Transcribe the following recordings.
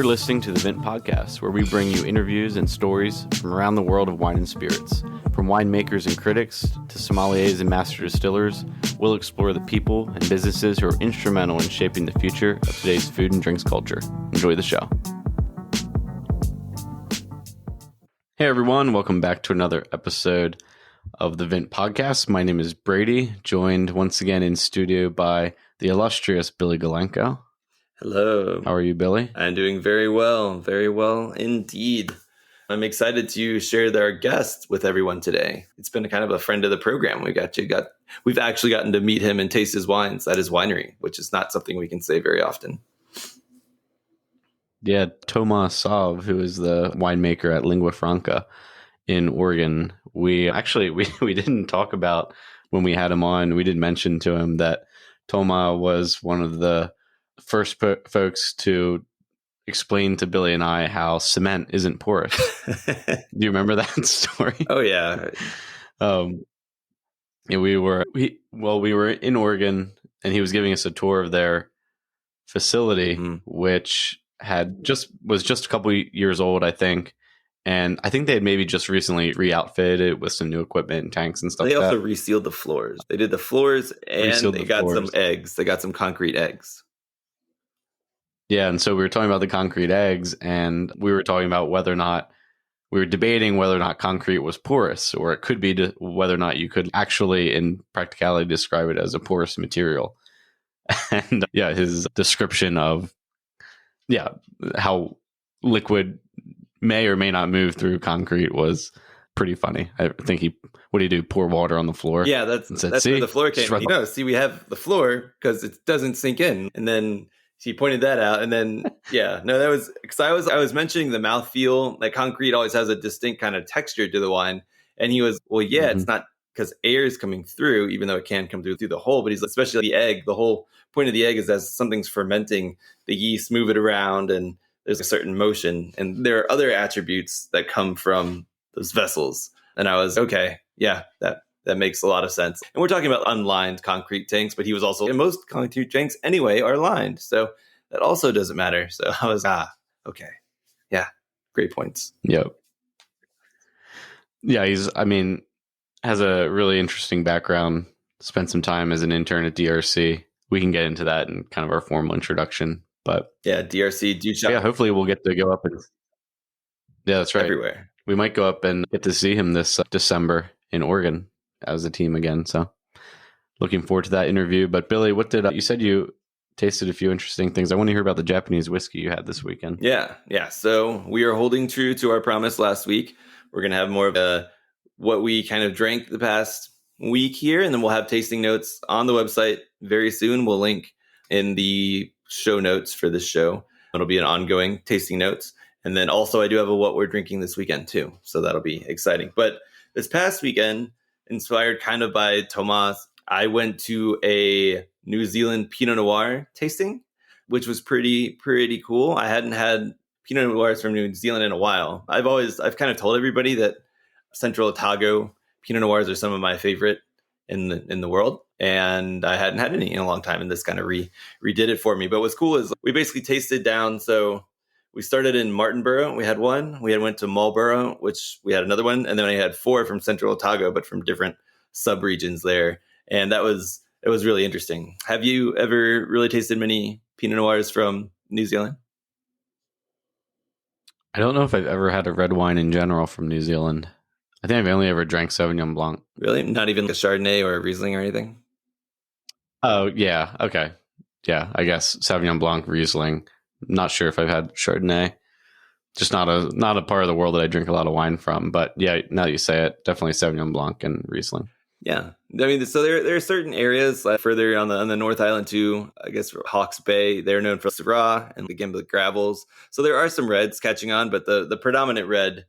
You're listening to the Vint Podcast, where we bring you interviews and stories from around the world of wine and spirits. From winemakers and critics to sommeliers and master distillers, we'll explore the people and businesses who are instrumental in shaping the future of today's food and drinks culture. Enjoy the show. Hey everyone, welcome back to another episode of the Vint Podcast. My name is Brady, joined once again in studio by the illustrious Billy Galenko. Hello. How are you, Billy? I'm doing very well indeed. I'm excited to share our guest with everyone today. It's been kind of a friend of the program. We've actually gotten to meet him and taste his wines at his winery, which is not something we can say very often. Yeah, Thomas Savre, who is the winemaker at Lingua Franca in Oregon. We didn't talk about when we had him on. We did mention to him that Thomas was one of the first folks to explain to Billy and I how cement isn't porous. Do you remember that story? Oh yeah. We were in Oregon, and he was giving us a tour of their facility, which was just a couple years old, I think. And I think they had maybe just recently re-outfitted it with some new equipment and tanks and stuff. They also resealed the floors. They did the floors, and they got some eggs. They got some concrete eggs. Yeah, and so we were talking about the concrete eggs, and we were talking about we were debating whether or not concrete was porous, or it could be whether or not you could actually, in practicality, describe it as a porous material. And his description of how liquid may or may not move through concrete was pretty funny. I think what do you do? Pour water on the floor? Yeah, that's where the floor came from. We have the floor because it doesn't sink in. And then he pointed that out. And then, that was because I was mentioning the mouthfeel. Like concrete always has a distinct kind of texture to the wine. And he was, it's not because air is coming through, even though it can come through the hole. But he's especially the egg. The whole point of the egg is as something's fermenting, the yeast move it around, and there's a certain motion. And there are other attributes that come from those vessels. And I was, that makes a lot of sense. And we're talking about unlined concrete tanks, but he was also, in most concrete tanks anyway, are lined. So that also doesn't matter. So I was, okay. Yeah, great points. Yep. Yeah, has a really interesting background, spent some time as an intern at DRC. We can get into that in kind of our formal introduction. But yeah, DRC, do shop. Yeah, hopefully we'll get to go up and that's right. Everywhere. We might go up and get to see him this December in Oregon as a team again. So looking forward to that interview. But Billy, what did you said you tasted a few interesting things. I want to hear about the Japanese whiskey you had this weekend. Yeah. So we are holding true to our promise last week. We're going to have more of what we kind of drank the past week here, and then we'll have tasting notes on the website very soon. We'll link in the show notes for this show. It'll be an ongoing tasting notes. And then also I do have a what we're drinking this weekend too. So that'll be exciting. But this past weekend, inspired kind of by Thomas, I went to a New Zealand Pinot Noir tasting, which was pretty cool. I hadn't had Pinot Noirs from New Zealand in a while. I've kind of told everybody that Central Otago Pinot Noirs are some of my favorite in the world. And I hadn't had any in a long time. And this kind of redid it for me. But what's cool is we basically tasted down. So we started in Martinborough. We had one. We went to Marlborough, which we had another one. And then I had 4 from Central Otago, but from different sub-regions there. And it was really interesting. Have you ever really tasted many Pinot Noirs from New Zealand? I don't know if I've ever had a red wine in general from New Zealand. I think I've only ever drank Sauvignon Blanc. Really? Not even a Chardonnay or a Riesling or anything? Oh, yeah. Okay. Yeah, I guess Sauvignon Blanc, Riesling. Not sure if I've had Chardonnay. Just not a part of the world that I drink a lot of wine from. But yeah, now that you say it, definitely Sauvignon Blanc and Riesling. Yeah. So there are certain areas further on the North Island too. I guess Hawke's Bay, they're known for Syrah and the Gimlet Gravels. So there are some reds catching on, but the predominant red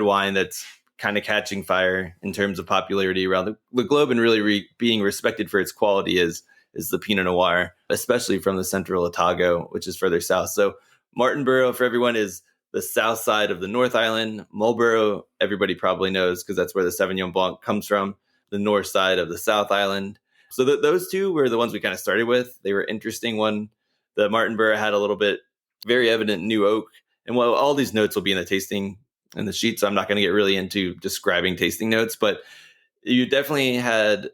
wine that's kind of catching fire in terms of popularity around the globe and really being respected for its quality is the Pinot Noir, especially from the Central Otago, which is further south. So Martinborough, for everyone, is the south side of the North Island. Marlborough, everybody probably knows because that's where the Sauvignon Blanc comes from, the north side of the South Island. So those two were the ones we kind of started with. They were interesting. The Martinborough had a little bit very evident new oak. And well, all these notes will be in the tasting and the sheet, so I'm not going to get really into describing tasting notes, but you definitely had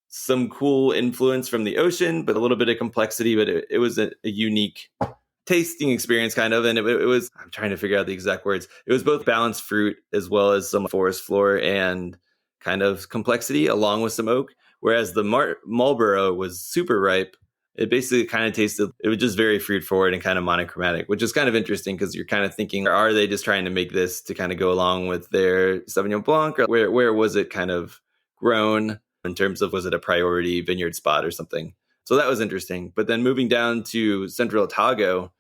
some cool influence from the ocean, but a little bit of complexity. But it was a unique tasting experience, kind of. And it was, I'm trying to figure out the exact words. It was both balanced fruit as well as some forest floor and kind of complexity along with some oak. Whereas the Marlborough was super ripe. It basically kind of tasted, it was just very fruit forward and kind of monochromatic, which is kind of interesting because you're kind of thinking, are they just trying to make this to kind of go along with their Sauvignon Blanc? Or where was it kind of grown in terms of, was it a priority vineyard spot or something? So that was interesting. But then moving down to Central Otago,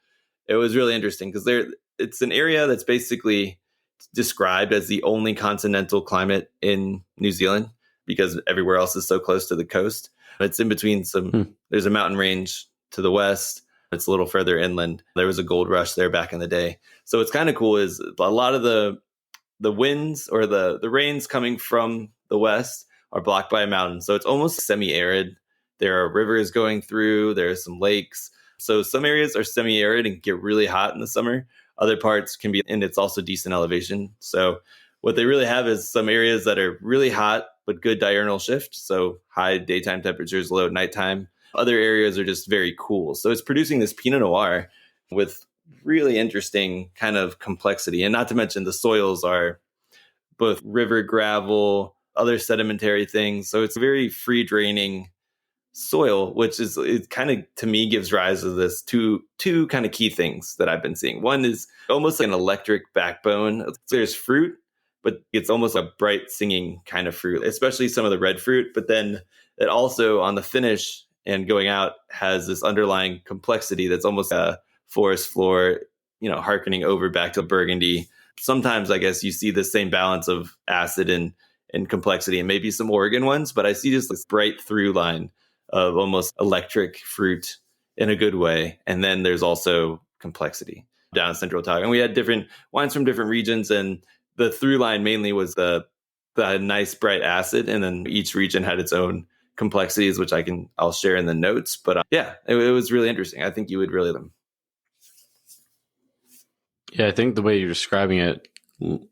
it was really interesting because it's an area that's basically described as the only continental climate in New Zealand because everywhere else is so close to the coast. It's in between there's a mountain range to the west. It's a little further inland. There was a gold rush there back in the day. So what's kind of cool is a lot of the winds or the rains coming from the west are blocked by a mountain. So it's almost semi-arid. There are rivers going through, there are some lakes. So some areas are semi-arid and get really hot in the summer. Other parts can be, and it's also decent elevation. So what they really have is some areas that are really hot, but good diurnal shift. So high daytime temperatures, low nighttime. Other areas are just very cool. So it's producing this Pinot Noir with really interesting kind of complexity. And not to mention the soils are both river gravel, other sedimentary things. So it's a very free draining soil, which is, it kind of, to me, gives rise to this two kind of key things that I've been seeing. One is almost like an electric backbone. There's fruit, but it's almost a bright singing kind of fruit, especially some of the red fruit. But then it also on the finish and going out has this underlying complexity that's almost a forest floor, harkening over back to Burgundy. Sometimes I guess you see the same balance of acid and complexity and maybe some Oregon ones, but I see just this bright through line of almost electric fruit in a good way. And then there's also complexity down in Central Otago. And we had different wines from different regions, and the through line mainly was the nice bright acid. And then each region had its own complexities, which I'll share in the notes. But it was really interesting. I think you would really them. Yeah, I think the way you're describing it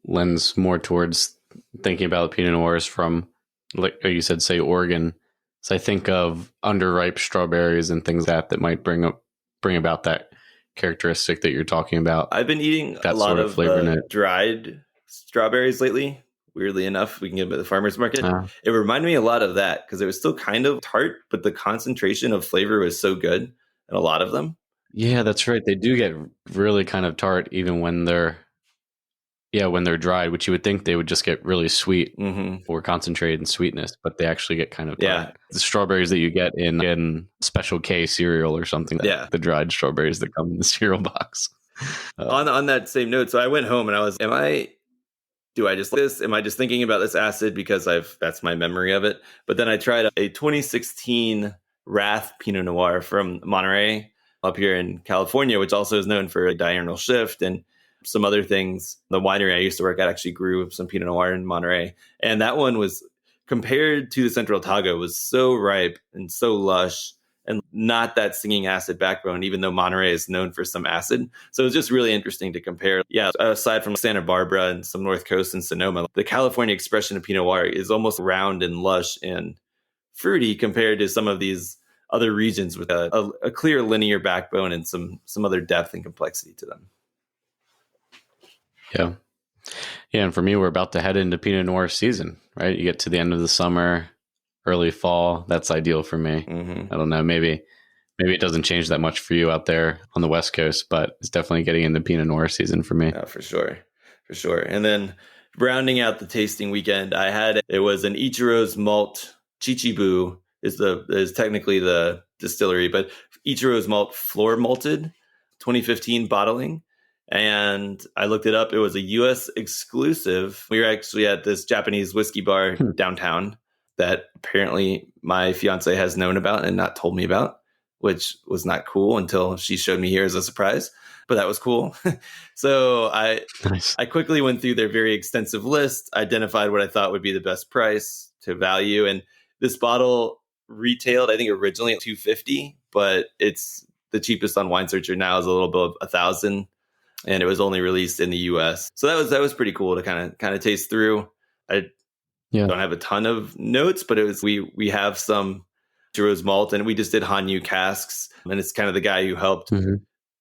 lends more towards thinking about Pinot Noirs from, like you said, say Oregon. So I think of underripe strawberries and things that might bring about that characteristic that you're talking about. I've been eating a lot of dried strawberries lately. Weirdly enough, we can get them at the farmer's market. It reminded me a lot of that because it was still kind of tart, but the concentration of flavor was so good in a lot of them. Yeah, that's right. They do get really kind of tart even when they're dried, which you would think they would just get really sweet or concentrated in sweetness, but they actually get kind of tart. Yeah. The strawberries that you get in Special K cereal or something. Yeah. The dried strawberries that come in the cereal box. On that same note, so I went home and I was, do I just like this? Am I just thinking about this acid because that's my memory of it? But then I tried a 2016 Wrath Pinot Noir from Monterey up here in California, which also is known for a diurnal shift and some other things. The winery I used to work at actually grew some Pinot Noir in Monterey. And that one was, compared to the Central Otago, was so ripe and so lush and not that singing acid backbone, even though Monterey is known for some acid. So it was just really interesting to compare. Yeah, aside from Santa Barbara and some North Coast and Sonoma, the California expression of Pinot Noir is almost round and lush and fruity compared to some of these other regions with a clear linear backbone and some other depth and complexity to them. Yeah. Yeah. And for me, we're about to head into Pinot Noir season, right? You get to the end of the summer, early fall. That's ideal for me. I don't know. Maybe it doesn't change that much for you out there on the West Coast, but it's definitely getting into Pinot Noir season for me. Yeah, for sure. For sure. And then rounding out the tasting weekend, it was an Ichiro's malt. Chichibu is technically the distillery, but Ichiro's malt floor malted 2015 bottling. And I looked it up. It was a U.S. exclusive. We were actually at this Japanese whiskey bar downtown that apparently my fiance has known about and not told me about, which was not cool until she showed me here as a surprise. But that was cool. So I quickly went through their very extensive list, identified what I thought would be the best price to this bottle retailed, I think originally at $250, but the the cheapest on Wine Searcher now is a little above 1,000, and it was only released in the US. So that was pretty cool to kind of taste through. I don't have a ton of notes, but it was we have some Rose malt, and we just did Hanyu casks, and it's kind of the guy who helped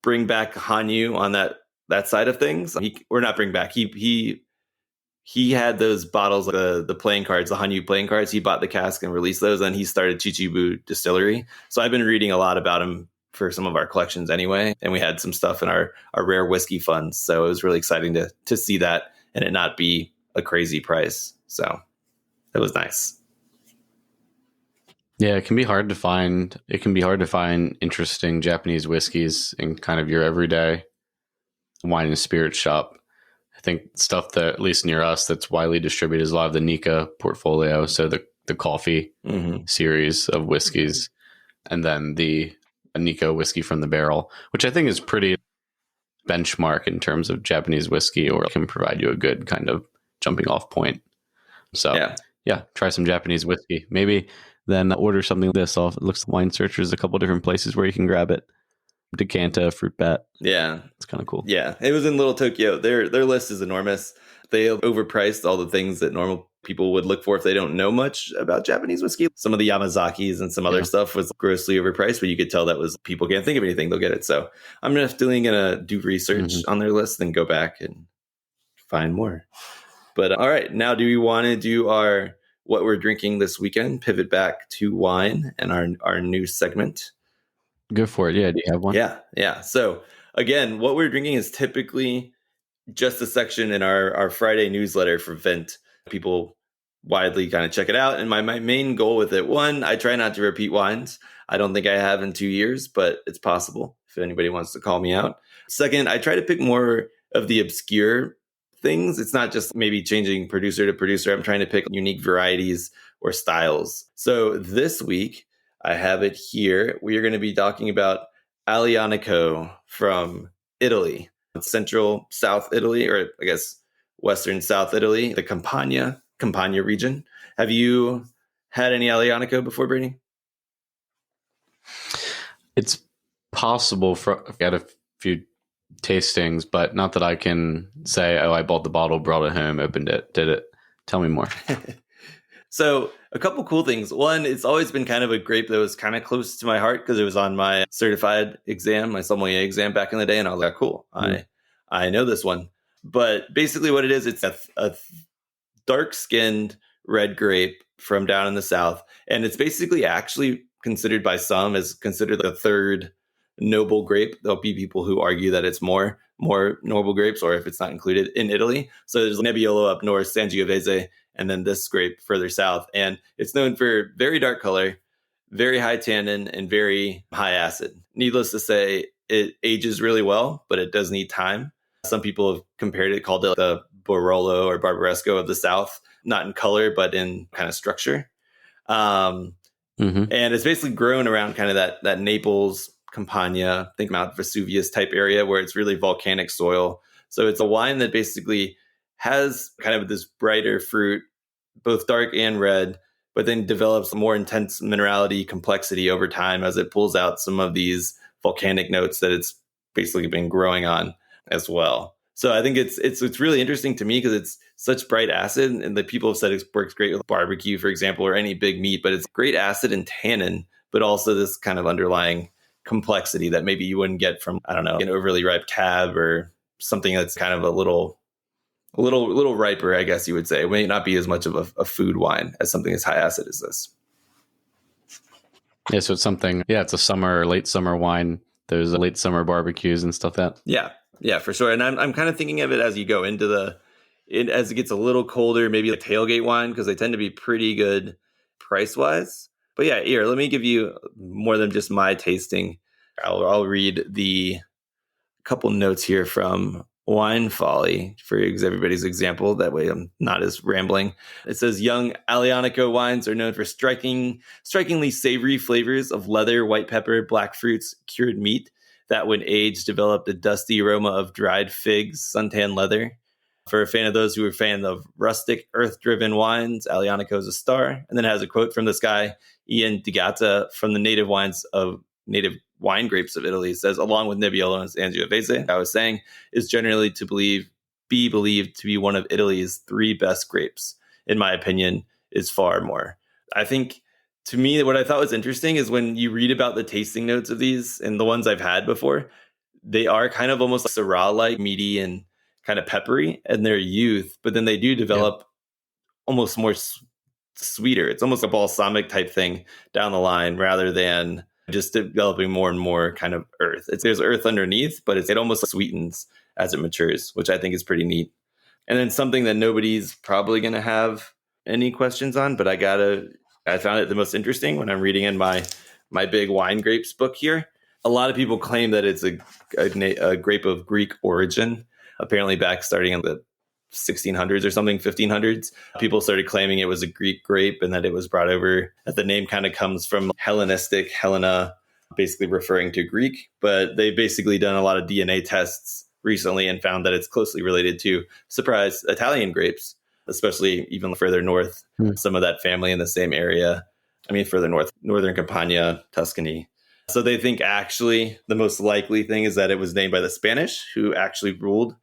bring back Hanyu on that side of things. He had those bottles, the playing cards, the Hanyu playing cards. He bought the cask and released those, and he started Chichibu Distillery. So I've been reading a lot about him for some of our collections anyway, and we had some stuff in our rare whiskey funds. So it was really exciting to see that and it not be a crazy price. So it was nice. Yeah, it can be hard to find. It can be hard to find interesting Japanese whiskeys in kind of your everyday wine and spirit shop. I think stuff that, at least near us, that's widely distributed is a lot of the Nika portfolio. So the coffee series of whiskeys, and then the Nika whiskey from the barrel, which I think is pretty benchmark in terms of Japanese whiskey, or can provide you a good kind of jumping off point. So yeah, try some Japanese whiskey. Maybe then order something like this off. It looks like Wine Searcher. There's a couple different places where you can grab it. Decanta, Fruit Bat. Yeah. It's kind of cool. Yeah. It was in Little Tokyo. Their list is enormous. They overpriced all the things that normal people would look for if they don't know much about Japanese whiskey. Some of the Yamazakis and some other stuff was grossly overpriced, but you could tell that was people can't think of anything, they'll get it. So I'm definitely going to do research on their list and go back and find more. But all right, now do we want to do our what we're drinking this weekend, pivot back to wine and our new segment? Go for it. Yeah. Do you have one? Yeah. So again, what we're drinking is typically just a section in our Friday newsletter for Vent. People widely kind of check it out. And my main goal with it, one, I try not to repeat wines. I don't think I have in 2 years, but it's possible if anybody wants to call me out. Second, I try to pick more of the obscure things. It's not just maybe changing producer to producer. I'm trying to pick unique varieties or styles. So this week, I have it here. We are going to be talking about Aglianico from Italy, central South Italy, or I guess Western South Italy, the Campania region. Have you had any Aglianico before, Brady? It's possible I've got a few tastings, but not that I can say, oh, I bought the bottle, brought it home, opened it, did it. Tell me more. So a couple cool things. One, it's always been kind of a grape that was kind of close to my heart because it was on my certified exam, my sommelier exam back in the day. And I was like, cool, I know this one. But basically what it is, it's a dark-skinned red grape from down in the South. And it's basically actually considered by some as considered the third noble grape. There'll be people who argue that it's more noble grapes, or if it's not included in Italy. So there's Nebbiolo up north, Sangiovese, and then this grape further south. And it's known for very dark color, very high tannin, and very high acid. Needless to say, it ages really well, but it does need time. Some people have compared it, called it the Barolo or Barbaresco of the South, not in color, but in kind of structure. And it's basically grown around kind of that Naples, Campania, think about Vesuvius type area where it's really volcanic soil. So it's a wine that basically has kind of this brighter fruit, both dark and red, but then develops more intense minerality complexity over time as it pulls out some of these volcanic notes that it's basically been growing on as well. So I think it's really interesting to me because it's such bright acid, and the people have said it works great with barbecue, for example, or any big meat, but it's great acid and tannin, but also this kind of underlying complexity that maybe you wouldn't get from, I don't know, an overly ripe cab or something that's kind of a little riper, I guess you would say. It may not be as much of a food wine as something as high acid as this. Yeah, so it's something, it's a summer or late summer wine. There's late summer barbecues and stuff that. Yeah, for sure. And I'm kind of thinking of it as you go into as it gets a little colder, maybe like tailgate wine, because they tend to be pretty good price-wise. But yeah, here, let me give you more than just my tasting. I'll read the couple notes here from Wine Folly for everybody's example. That way I'm not as rambling. It says, young Aglianico wines are known for strikingly savory flavors of leather, white pepper, black fruits, cured meat that when aged developed a dusty aroma of dried figs, suntan leather. For a fan of those who are a fan of rustic, earth-driven wines, Aglianico is a star. And then it has a quote from this guy, Ian DeGatta, from the native wines of native wine grapes of Italy, says, along with Nebbiolo and Sangiovese, I was saying, is generally be believed to be one of Italy's 3 best grapes. In my opinion, is far more. I think, to me, what I thought was interesting is when you read about the tasting notes of these and the ones I've had before, they are kind of almost Syrah-like, meaty and kind of peppery in their youth, but then they do develop almost more sweeter. It's almost a balsamic type thing down the line rather than just developing more and more kind of earth. There's earth underneath, but it almost sweetens as it matures, which I think is pretty neat. And then something that nobody's probably going to have any questions on, but I found it the most interesting when I'm reading in my big wine grapes book here. A lot of people claim that it's a grape of Greek origin. Apparently back starting in the 1600s or something, 1500s, people started claiming it was a Greek grape and that it was brought over, that the name kind of comes from Hellenistic, Helena, basically referring to Greek. But they've basically done a lot of DNA tests recently and found that it's closely related to, surprise, Italian grapes, especially even further north, some of that family in the same area. I mean, further north, northern Campania, Tuscany. So they think actually the most likely thing is that it was named by the Spanish, who actually ruled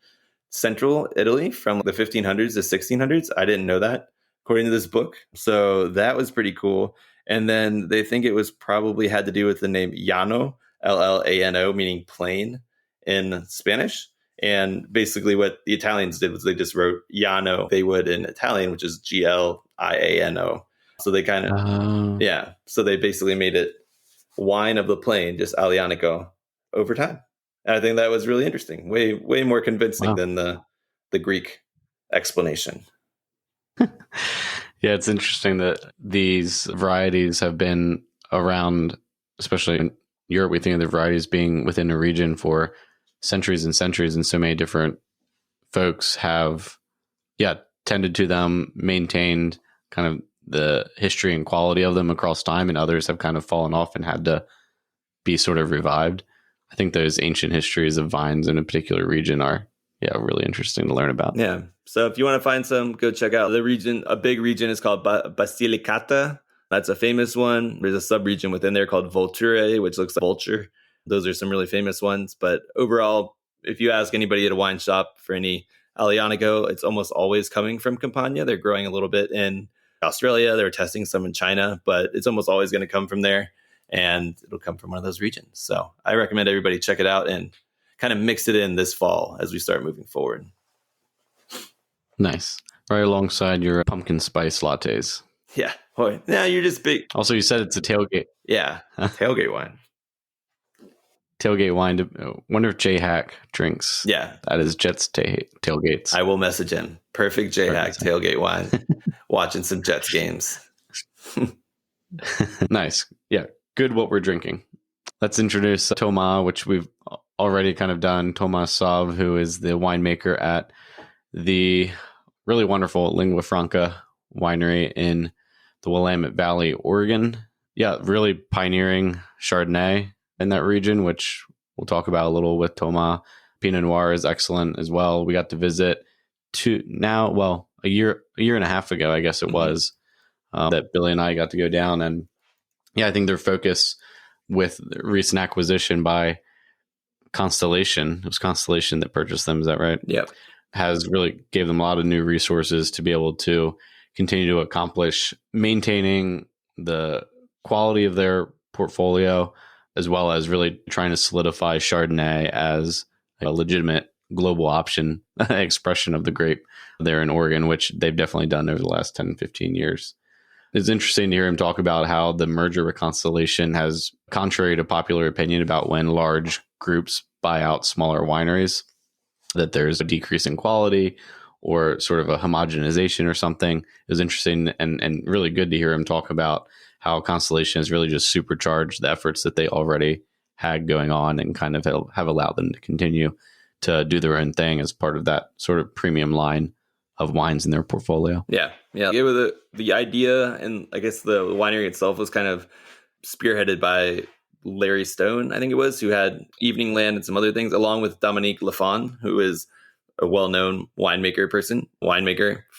central Italy from the 1500s to 1600s. I didn't know that, according to this book. So that was pretty cool. And then they think it was probably had to do with the name Llano, Llano, meaning plain in Spanish. And basically what the Italians did was they just wrote Llano, they would in Italian, which is Gliano. So they kind of, so they basically made it wine of the plain, just Aglianico, over time. And I think that was really interesting. Way more convincing than the Greek explanation. Yeah, it's interesting that these varieties have been around, especially in Europe. We think of the varieties being within a region for centuries and centuries, and so many different folks have, tended to them, maintained kind of the history and quality of them across time, and others have kind of fallen off and had to be sort of revived. I think those ancient histories of vines in a particular region are, really interesting to learn about. Yeah. So if you want to find some, go check out the region. A big region is called Basilicata. That's a famous one. There's a sub-region within there called Volture, which looks like vulture. Those are some really famous ones. But overall, if you ask anybody at a wine shop for any Aglianico, it's almost always coming from Campania. They're growing a little bit in Australia. They're testing some in China, but it's almost always going to come from there. And it'll come from one of those regions. So I recommend everybody check it out and kind of mix it in this fall as we start moving forward. Nice. Right alongside your pumpkin spice lattes. Yeah. Boy, now you're just big. Also, you said it's a tailgate. Yeah. Tailgate wine. Tailgate wine. Wonder if J-Hack drinks. Yeah. That is Jets tailgates. I will message him. Perfect J-Hack tailgate wine. Watching some Jets games. Nice. Yeah. Good what we're drinking. Let's introduce Thomas, which we've already kind of done. Thomas Savre, who is the winemaker at the really wonderful Lingua Franca winery in the Willamette Valley, Oregon. Yeah, really pioneering Chardonnay in that region, which we'll talk about a little with Thomas. Pinot Noir is excellent as well. We got to visit a year and a half ago, I guess it was, that Billy and I got to go down. And I think their focus with the recent acquisition by Constellation, it was Constellation that purchased them, is that right? Yep. Has really gave them a lot of new resources to be able to continue to accomplish maintaining the quality of their portfolio, as well as really trying to solidify Chardonnay as a legitimate global option expression of the grape there in Oregon, which they've definitely done over the last 10, 15 years. It's interesting to hear him talk about how the merger with Constellation has, contrary to popular opinion about when large groups buy out smaller wineries, that there's a decrease in quality or sort of a homogenization or something. It was interesting and really good to hear him talk about how Constellation has really just supercharged the efforts that they already had going on and kind of have allowed them to continue to do their own thing as part of that sort of premium line of wines in their portfolio. Yeah. It was the idea, and I guess the winery itself was kind of spearheaded by Larry Stone, I think it was, who had Evening Land and some other things, along with Dominique Lafon, who is a well-known winemaker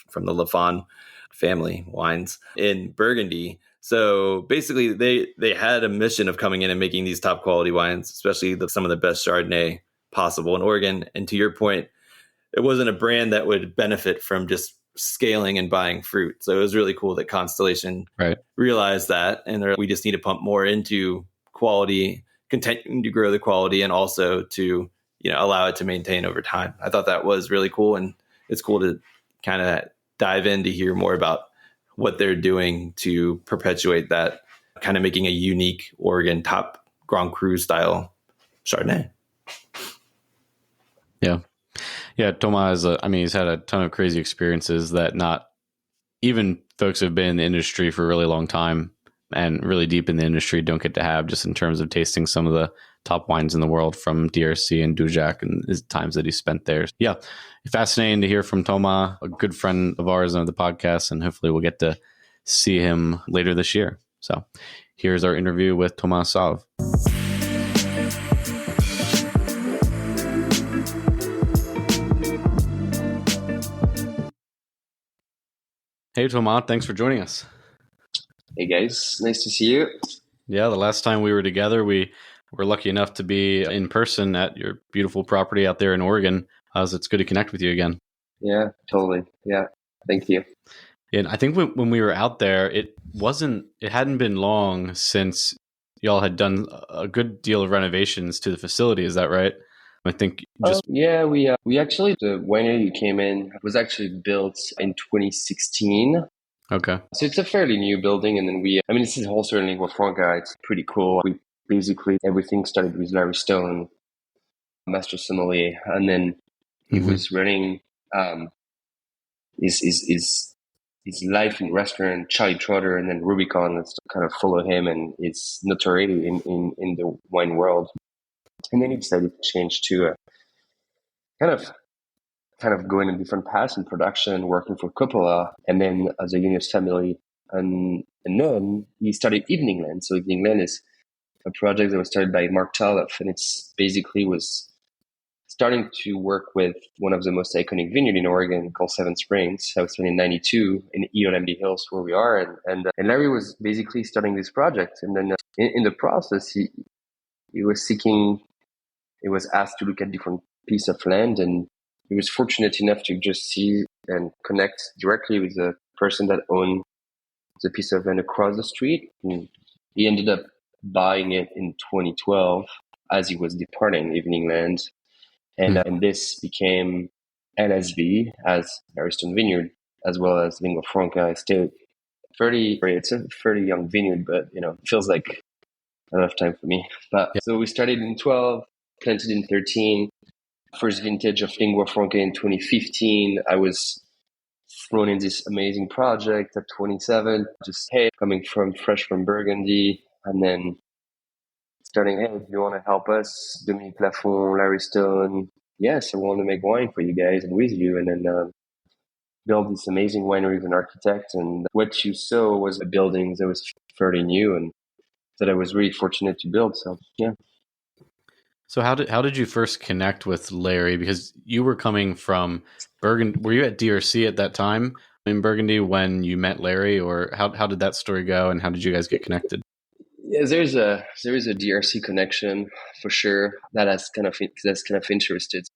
from the Lafon family wines in Burgundy. So basically, they had a mission of coming in and making these top quality wines, especially some of the best Chardonnay possible in Oregon. And to your point, it wasn't a brand that would benefit from just scaling and buying fruit. So it was really cool that Constellation realized that, and we just need to pump more into quality, continue to grow the quality, and also to allow it to maintain over time. I thought that was really cool, and it's cool to kind of dive in to hear more about what they're doing to perpetuate that, kind of making a unique Oregon top Grand Cru style Chardonnay. Yeah, Thomas he's had a ton of crazy experiences that not even folks who have been in the industry for a really long time and really deep in the industry don't get to have, just in terms of tasting some of the top wines in the world from DRC and Dujac and his times that he spent there. Yeah, fascinating to hear from Thomas, a good friend of ours on the podcast, and hopefully we'll get to see him later this year. So here's our interview with Thomas Savre. Hey, Thomas, thanks for joining us. Hey, guys. Nice to see you. Yeah, the last time we were together, we were lucky enough to be in person at your beautiful property out there in Oregon. So it's good to connect with you again. Yeah, totally. Yeah, thank you. And I think when we were out there, it hadn't been long since y'all had done a good deal of renovations to the facility. Is that right? I think we actually, the winery you came in was actually built in 2016. Okay. So it's a fairly new building, and then this is also in Lingua Franca. It's pretty cool. We basically, everything started with Larry Stone, master sommelier, and then he was running his life in restaurant, Charlie Trotter, and then Rubicon kind of followed him and his notoriety in the wine world. And then he decided to change to kind of go in a different path in production, working for Coppola, and then as a Unious family. And then he started Evening Land. So Evening Land is a project that was started by Mark Taloff, and it's basically was starting to work with one of the most iconic vineyards in Oregon called Seven Springs. I was starting in 92 in Yosemite Hills, where we are. And Larry was basically starting this project. And then in the process, he was asked to look at different piece of land, and he was fortunate enough to just see and connect directly with the person that owned the piece of land across the street. And he ended up buying it in 2012 as he was departing Evening Land. And this became LSV as Larry Stone Vineyard, as well as Lingua Franca Estate. It's a fairly young vineyard, but it feels like a lot of time for me. So we started in 12, planted in 13. First vintage of Lingua Franca in 2015. I was thrown in this amazing project at 27, just coming fresh from Burgundy, and then starting, hey, if you want to help us, Dominique Lafont, Larry Stone, yes, I want to make wine for you guys and with you, and then build this amazing winery with an architect. And what you saw was a building that was fairly new and that I was really fortunate to build. So yeah. So how did you first connect with Larry? Because you were coming from Burgundy. Were you at DRC at that time in Burgundy when you met Larry, or how did that story go, and how did you guys get connected? Yeah, there is a DRC connection for sure. That's kind of interested.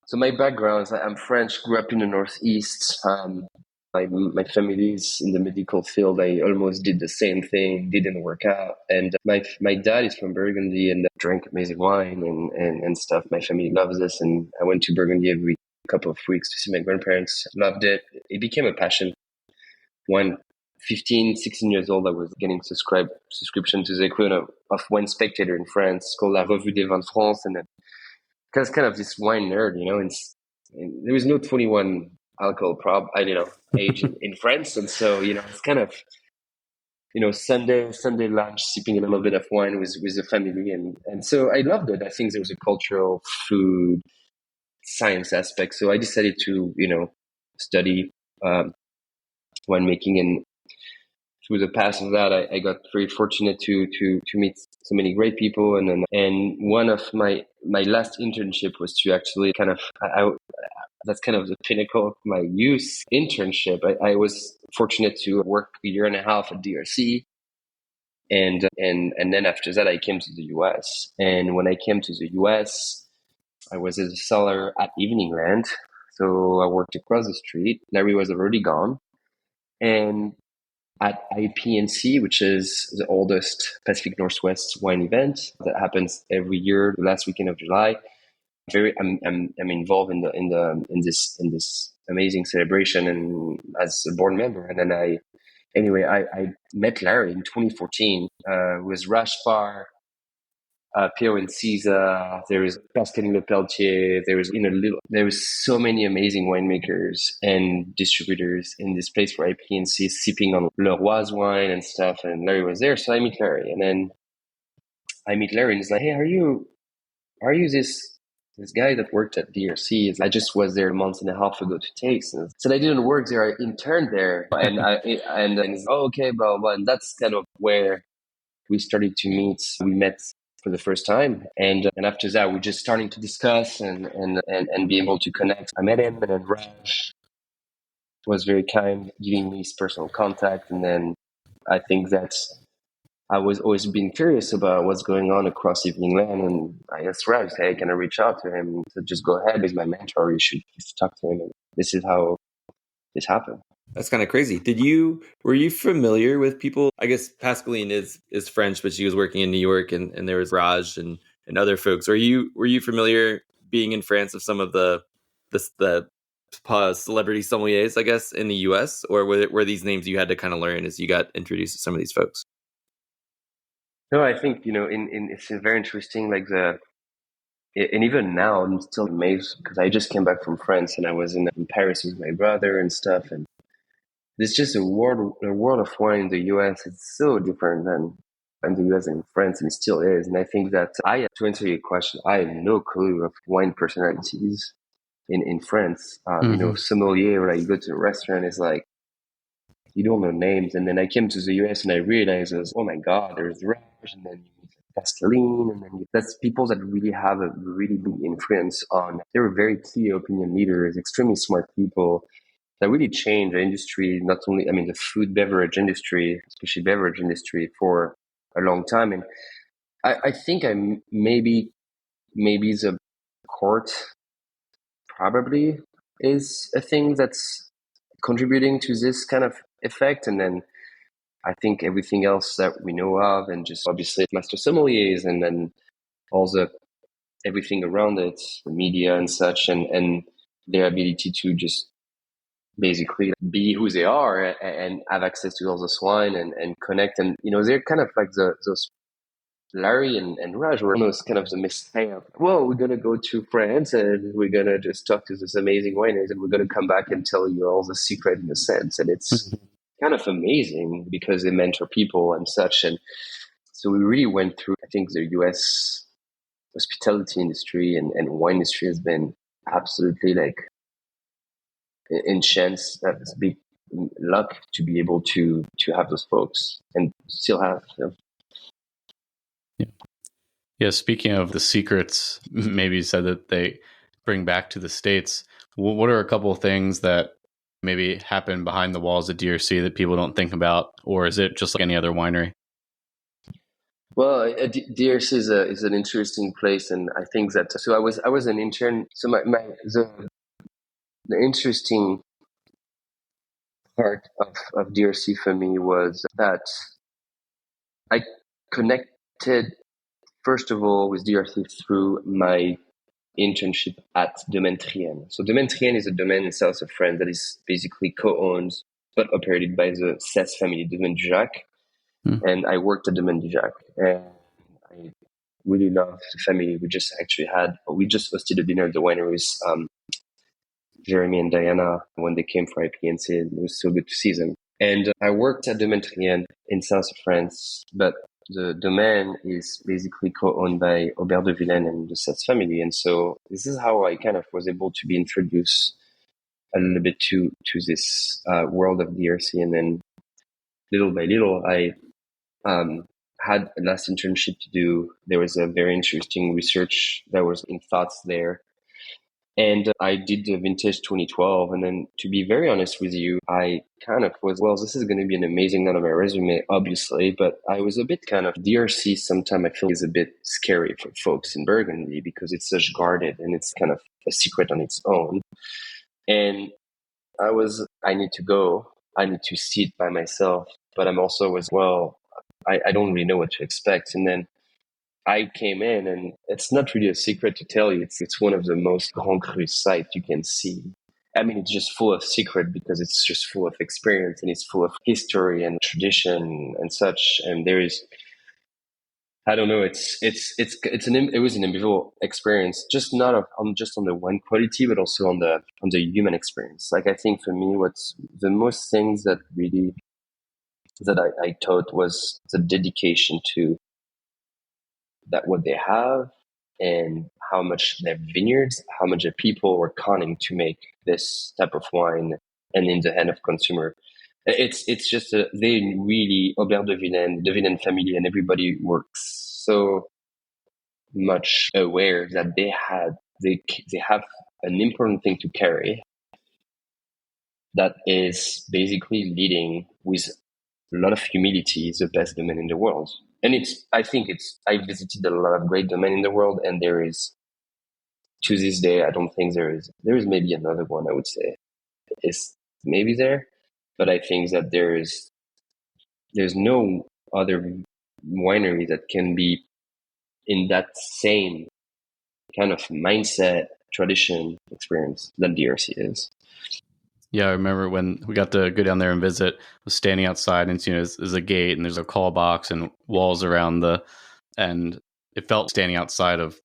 So my background is I'm French, grew up in the Northeast. My family is in the medical field. I almost did the same thing, didn't work out. And my dad is from Burgundy and drank amazing wine and stuff. My family loves this. And I went to Burgundy every couple of weeks to see my grandparents. Loved it. It became a passion. When 15, 16 years old, I was getting subscription to the equivalent of Wine Spectator in France, called La Revue des Vins France. And because kind of this wine nerd, and there was no 21 alcohol age in France, and so it's kind of Sunday lunch, sipping a little bit of wine with the family, and so I loved it. I think there was a cultural, food, science aspect, so I decided to study winemaking, and through the path of that, I got very fortunate to meet so many great people, and one of my last internship was to actually that's kind of the pinnacle of my youth internship. I was fortunate to work a year and a half at DRC And then after that, I came to the US. And when I came to the US, I was as a cellar at Evening Land. So I worked across the street. Larry was already gone. And at IPNC, which is the oldest Pacific Northwest wine event that happens every year, the last weekend of July. I'm involved in this amazing celebration and as a board member. And then I met Larry in 2014 with Rashfar, Pierre and Caesar. There is Pascaline Le Pelletier. There was so many amazing winemakers and distributors in this place for IPNC, sipping on Leroy's wine and stuff. And Larry was there, so I meet Larry, and then I meet Larry, and he's like, "Hey, are you this guy that worked at DRC? I just was there a month and a half ago to taste." And so I didn't work there; I interned there, and he's, "Oh, okay, blah blah." And that's kind of where we started to meet. We met for the first time, and after that, we're just starting to discuss and be able to connect. I met him, and then Raj was very kind, giving me his personal contact, and then I think that's. I was always been curious about what's going on across Evening Land, and I asked Raj, "Hey, can I reach out to him?" He said, "Just go ahead. He's my mentor. You should talk to him." And this is how this happened. That's kind of crazy. Were you familiar with people? I guess Pascaline is French, but she was working in New York, and there was Raj and other folks. Were you familiar being in France of some of the celebrity sommeliers, I guess, in the US, or were these names you had to kind of learn as you got introduced to some of these folks? No, I think, it's very interesting, and even now I'm still amazed because I just came back from France and I was in Paris with my brother and stuff. And there's just a world of wine in the US. It's so different than in the US and France, and it still is. And I think that to answer your question, I have no clue of wine personalities in France. Sommelier, when you go to a restaurant, is like, you don't know names. And then I came to the US and I realized, oh my God, there's Raj, and then Pascaline, and then that's people that really have a really big influence on. They were very key opinion leaders, extremely smart people that really changed the industry, not only, the food beverage industry, especially beverage industry, for a long time. And I think maybe the court probably is a thing that's contributing to this kind of effect. And then I think everything else that we know of, and just obviously master sommeliers, and then everything around it, the media and such, and their ability to just basically be who they are and have access to all this wine and connect. And, they're kind of like those Larry and Raj were almost kind of the messiah. Well, we're going to go to France and we're going to just talk to this amazing wineries, and we're going to come back and tell you all the secret in a sense. And it's kind of amazing because they mentor people and such. And so we really went through, I think the US hospitality industry and wine industry has been absolutely in chance. That's big luck to be able to have those folks and still have them. Yeah. Speaking of the secrets, maybe you said that they bring back to the States. What are a couple of things that maybe happen behind the walls at DRC that people don't think about, or is it just like any other winery? Well, DRC is an interesting place, and I think that. So I was an intern. So the interesting part of DRC for me was that I connected first of all with DRC through my internship at Domaine Trienne. So Domaine Trienne is a domain in south of France that is basically co-owned but operated by the Cess family, Domaine du Jacques. And I worked at Domaine du Jacques, and I really loved the family. We just hosted a dinner at the wineries, Jeremy and Diana, when they came for IPNC. It was so good to see them. And I worked at Domaine Trienne in south of France, but the domain is basically co-owned by Aubert de Villaine and the Cess family. And so this is how I kind of was able to be introduced a little bit to this world of DRC. And then little by little, I had a last internship to do. There was a very interesting research that was in thoughts there And I did the vintage 2012. And then to be very honest with you, I kind of was, well, this is going to be an amazing note on my resume, obviously, but I was a bit kind of DRC sometimes I feel is a bit scary for folks in Burgundy because it's such guarded and it's kind of a secret on its own. And I need to go. I need to see it by myself. But I'm also I don't really know what to expect. And then I came in, and it's not really a secret to tell you. It's one of the most Grand Cru sites you can see. I mean, it's just full of secret because it's just full of experience and it's full of history and tradition and such. And there is, I don't know, it was an ambivalent experience, just not on the wine quality, but also on the human experience. Like I think for me, what's the most things that really that I taught was the dedication to that what they have and how much their vineyards, how much the people were conning to make this type of wine and in the hand of consumer. It's just they really Aubert de Villaine family, and everybody works so much aware that they have an important thing to carry that is basically leading with a lot of humility the best domain in the world. And I visited a lot of great domain in the world, and there is, to this day, I don't think there is maybe another one I would say is maybe there, but I think that there's no other winery that can be in that same kind of mindset, tradition, experience that DRC is. Yeah, I remember when we got to go down there and visit, I was standing outside and, there's a gate and there's a call box and walls around and it felt standing outside of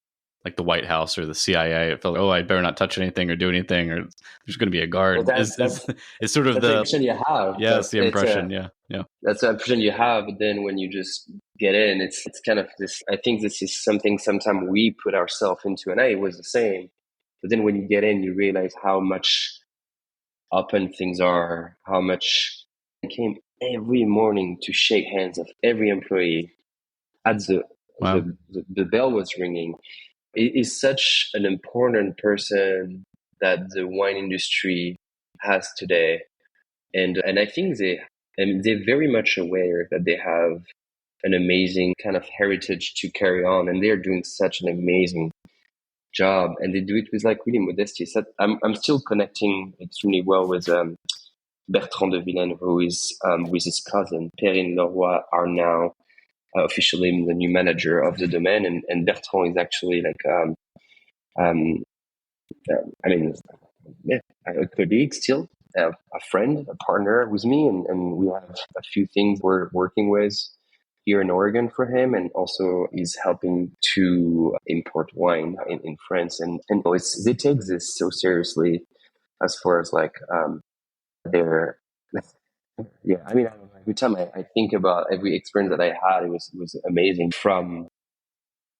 like the White House or the CIA. It felt like, I better not touch anything or do anything, or there's going to be a guard. Well, it's sort of the impression you have. Yeah, it's the impression. Yeah. That's the impression you have. But then when you just get in, it's kind of this. I think this is something sometimes we put ourselves into, and it was the same. But then when you get in, you realize how much open things are, how much I came every morning to shake hands of every employee at the bell was ringing. It is such an important person that the wine industry has today. And I think they're very much aware that they have an amazing kind of heritage to carry on, and they're doing such an amazing job, and they do it with like really modesty. So I'm still connecting extremely well with Bertrand de Villaine, who is with his cousin Perrine Leroy are now officially the new manager of the domain, and Bertrand is actually like a colleague still, a friend, a partner with me, and we have a few things we're working with here in Oregon for him, and also he's helping to import wine in France. And they take this so seriously as far as like their I mean, every time I think about every experience that I had, it was amazing, from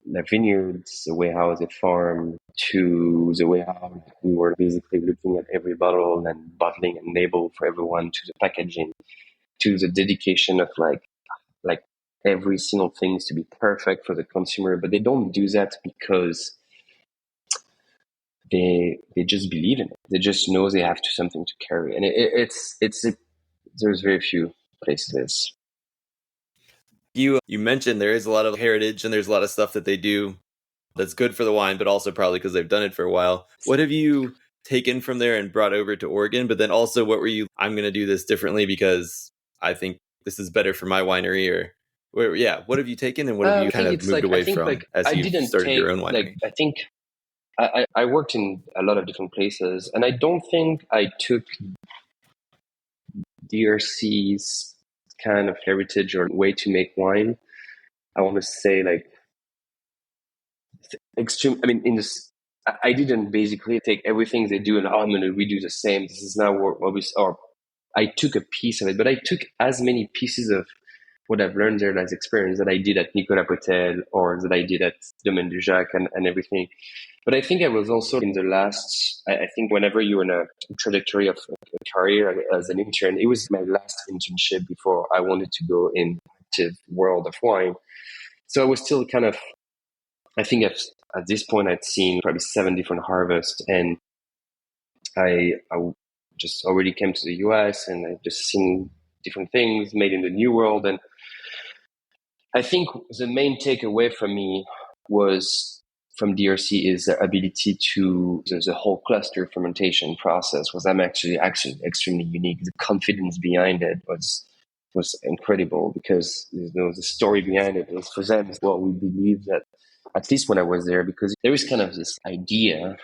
the vineyards, the way how they farm, to the way how we were basically looking at every bottle and bottling and label for everyone, to the packaging, to the dedication of like every single thing is to be perfect for the consumer. But they don't do that because they just believe in it. They just know they have something to carry, and there's very few places. You mentioned there is a lot of heritage and there's a lot of stuff that they do that's good for the wine, but also probably because they've done it for a while. What have you taken from there and brought over to Oregon? But then also, what were you, I'm going to do this differently because I think this is better for my winery, or what have you taken and what have you kind of moved away from as you started your own winery? I think I worked in a lot of different places, and I don't think I took DRC's kind of heritage or way to make wine. I want to say like extreme. I mean, in this, I didn't basically take everything they do and I'm going to redo the same. This is not what we. Or I took a piece of it, but I took as many pieces of what I've learned there as experience that I did at Nicolas Potel or that I did at Domaine du Jacques and everything. But I think I was also in the last, I think whenever you're in a trajectory of a career as an intern, it was my last internship before I wanted to go in active world of wine. So I was still kind of, I think at this point I'd seen probably 7 different harvests, and I just already came to the US and I just seen different things made in the New World. And I think the main takeaway for me was from DRC is the ability to the whole cluster fermentation process was actually extremely unique. The confidence behind it was incredible because the story behind it was for them. Well, we believe that at least when I was there, because there is kind of this idea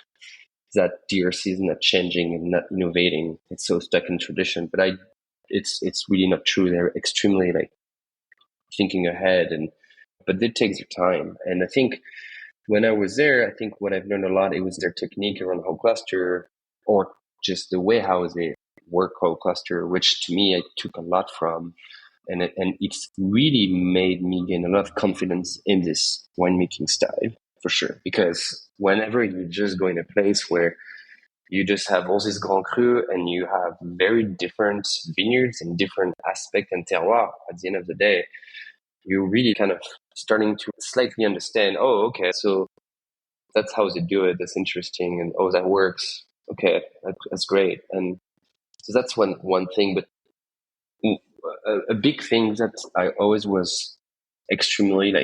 that DRC is not changing and not innovating. It's so stuck in tradition, but it's really not true. They're extremely thinking ahead, but it takes their time. And I think when I was there, I think what I've learned a lot, it was their technique around whole cluster, or just the way how they work whole cluster, which to me I took a lot from. And it's really made me gain a lot of confidence in this winemaking style, for sure. Because whenever you just go in a place where you just have all these Grand Cru and you have very different vineyards and different aspects and terroir, at the end of the day, you're really kind of starting to slightly understand, oh, okay, so that's how they do it. That's interesting. And oh, that works. Okay, that's great. And so that's one thing. But a big thing that I always was extremely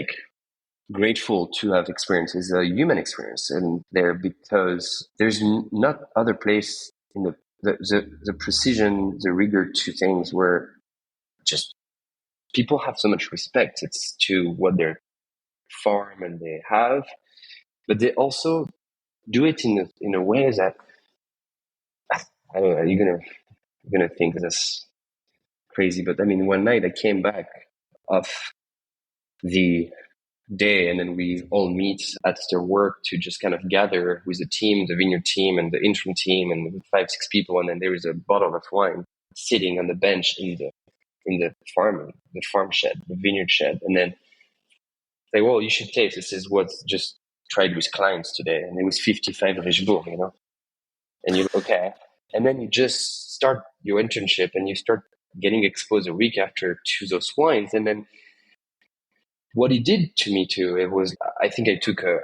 grateful to have experienced is a human experience in there, because there's not other place in the precision, the rigor to things where just people have so much respect. It's to what their farm and they have, but they also do it in a way that I don't know. You're gonna think this crazy, but I mean, one night I came back off the day, and then we all meet after work to just kind of gather with the team, the vineyard team and the interim team, and 5-6 people, and then there is a bottle of wine sitting on the bench in the farm shed, the vineyard shed, and then say, well, you should taste. This is what's just tried with clients today, and it was 55 Richebourg, and you're okay. And then you just start your internship and you start getting exposed a week after to those wines. And then what it did to me too, it was, I think I took a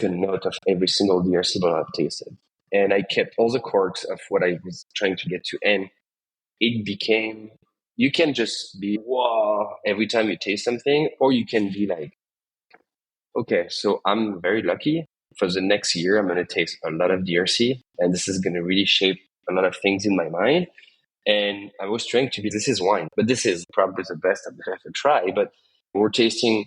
note of every single DRC bottle I've tasted. And I kept all the corks of what I was trying to get to. And it became, you can just be, wow, every time you taste something, or you can be like, okay, so I'm very lucky. For the next year, I'm going to taste a lot of DRC, and this is going to really shape a lot of things in my mind. And I was trying to be, this is wine, but this is probably the best I've ever tried. But we're tasting,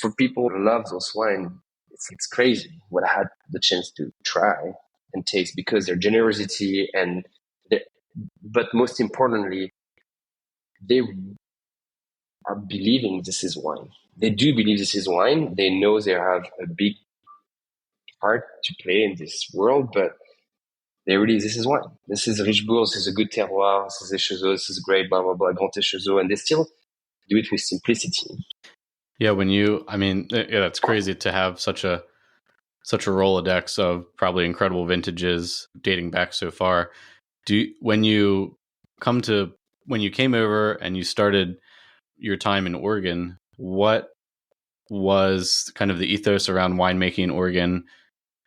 for people who love those wine, it's crazy what I had the chance to try and taste, because their generosity but most importantly, they are believing this is wine. They do believe this is wine. They know they have a big part to play in this world, but this is wine. This is Richebourg. This is a good terroir. This is a Chazot. This is great, blah, blah, blah, Grand Chazot. And they still do it with simplicity. Yeah. That's crazy to have such a Rolodex of probably incredible vintages dating back so far. When you came over and you started your time in Oregon, what was kind of the ethos around winemaking in Oregon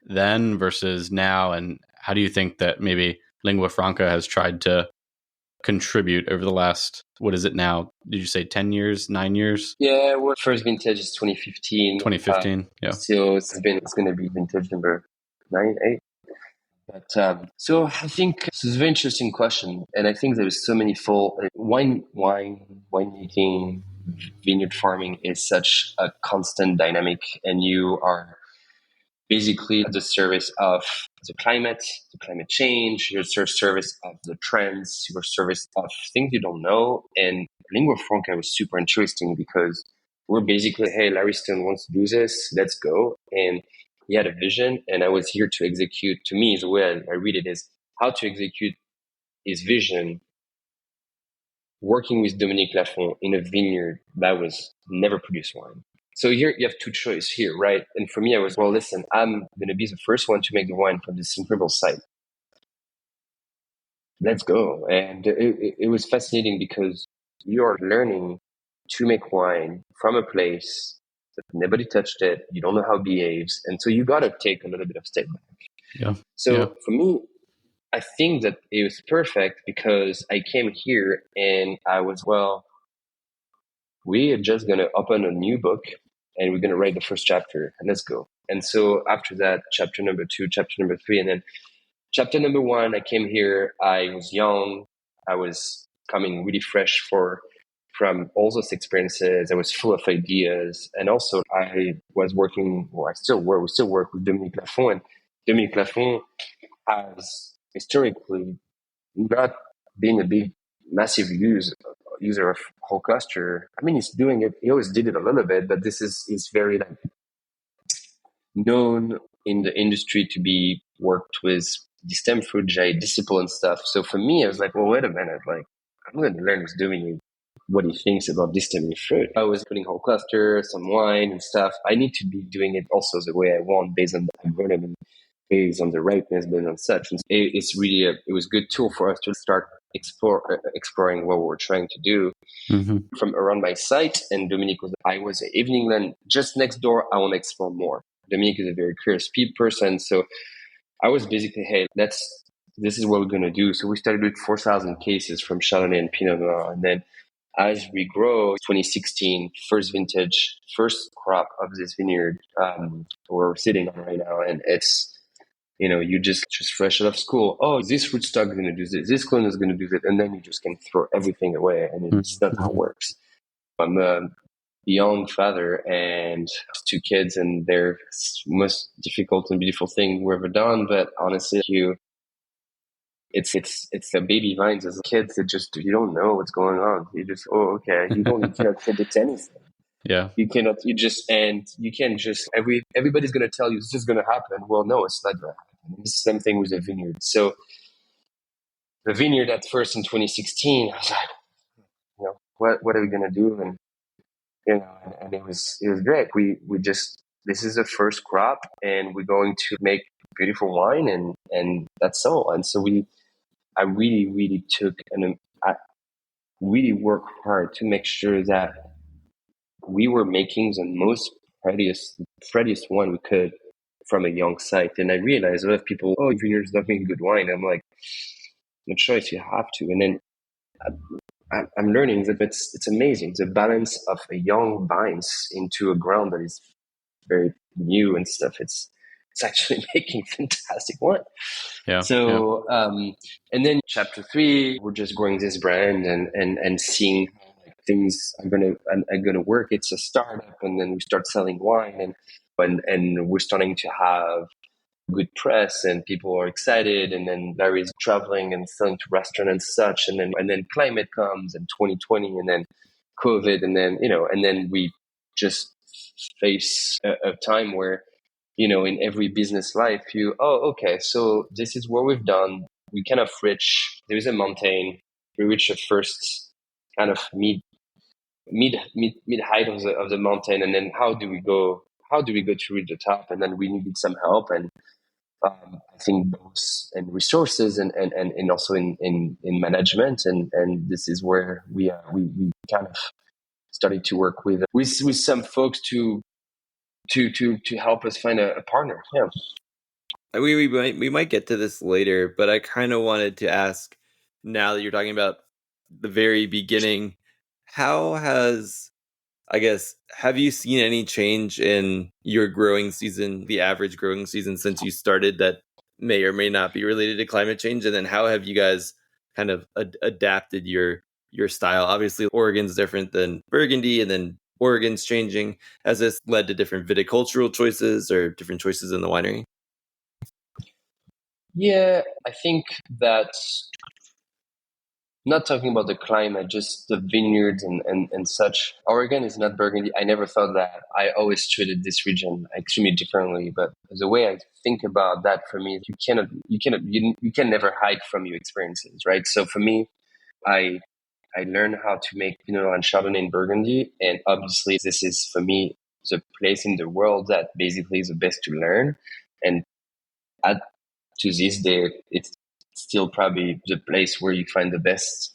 then versus now? And how do you think that maybe Lingua Franca has tried to contribute over the last, what is it now? Did you say 10 years, 9 years? Yeah, our first vintage is 2015. 2015, yeah. So it's going to be vintage number 9, 8. But so I think this is a very interesting question, and I think there's so many winemaking, vineyard farming is such a constant dynamic, and you are basically at the service of the climate change, your service of the trends, your service of things you don't know. And Lingua Franca was super interesting because we're basically, hey, Larry Stone wants to do this, let's go. And he had a vision, and I was here to execute. To me, the way I read it is how to execute his vision, working with Dominique Lafont in a vineyard that was never produced wine. So here you have two choices here, right? And for me, I was, well, listen, I'm going to be the first one to make the wine from this incredible site. Let's go. And it was fascinating because you are learning to make wine from a place Nobody touched it. You don't know how it behaves. And so you got to take a little bit of step back. Yeah. So for me, I think that it was perfect because I came here and I was, we are just going to open a new book and we're going to write the first chapter and let's go. And so after that, chapter number 2, chapter number 3, and then chapter number 1, I came here. I was young. I was coming really fresh from all those experiences. I was full of ideas. And also I was working, we still work with Dominique Lafont. And Dominique Lafont has historically not been a big, massive user of whole cluster. I mean, he's doing it. He always did it a little bit, but is very like known in the industry to be worked with stem fruit, discipline stuff. So for me, I was like, well, wait a minute. Like, I'm going to learn what's doing what he thinks about distilled fruit. I was putting whole cluster, some wine and stuff. I need to be doing it also the way I want, based on the environment, based on the ripeness, based on such. And it's really it was a good tool for us to start exploring what we were trying to do from around my site. And Dominique I was at Evening Land just next door. I want to explore more. Dominique is a very curious person. So I was basically, hey, this is what we're going to do. So we started with 4,000 cases from Chardonnay and Pinot Noir. And then as we grow, 2016, first vintage, first crop of this vineyard we're sitting on right now. And it's, you just fresh out of school. Oh, this rootstock is going to do this. This clone is going to do that. And then you just can throw everything away. And it's not how it works. I'm a young father and 2 kids, and they're most difficult and beautiful thing we've ever done. But honestly, it's the baby vines as kids that just, you don't know what's going on. You just, okay. You cannot predict anything. Yeah. You can't just, everybody's going to tell you it's just going to happen. Well, no, it's not going to happen. It's the same thing with the vineyard. So the vineyard at first in 2016, I was like, what are we going to do? And, and it was great. We just, this is the first crop and we're going to make beautiful wine and that's all. And so I really, really I really worked hard to make sure that we were making the most prettiest wine we could from a young site. And I realized a lot of people, vineyards don't make good wine. I'm like, no choice, you have to. And then I'm learning that it's amazing, the balance of a young vines into a ground that is very new and stuff. It's actually making fantastic wine. Yeah. So, and then chapter 3, we're just growing this brand and seeing how things are gonna work. It's a startup, and then we start selling wine, and we're starting to have good press, and people are excited. And then Larry's traveling and selling to restaurants and such. And then climate comes, and 2020, and then COVID, and then we just face a time where, in every business life, okay, so this is what we've done. We kind of reach, there is a mountain. We reach the first kind of mid height of the mountain. And then how do we go to reach the top? And then we needed some help. And I think both in resources and also in management. And this is where we kind of started to work with some folks to help us find a partner. Yeah. We might get to this later, but I kind of wanted to ask, now that you're talking about the very beginning, have you seen any change in your growing season, the average growing season since you started, that may or may not be related to climate change? And then how have you guys kind of adapted your style? Obviously, Oregon's different than Burgundy, and then Oregon's changing. Has this led to different viticultural choices or different choices in the winery? Yeah, I think that, not talking about the climate, just the vineyards and such. Oregon is not Burgundy. I never thought that. I always treated this region extremely differently. But the way I think about that, for me, you can never hide from your experiences, right? So for me, I learned how to make Pinot Noir and Chardonnay in Burgundy, and obviously this is, for me, the place in the world that basically is the best to learn. And to this day, it's still probably the place where you find the best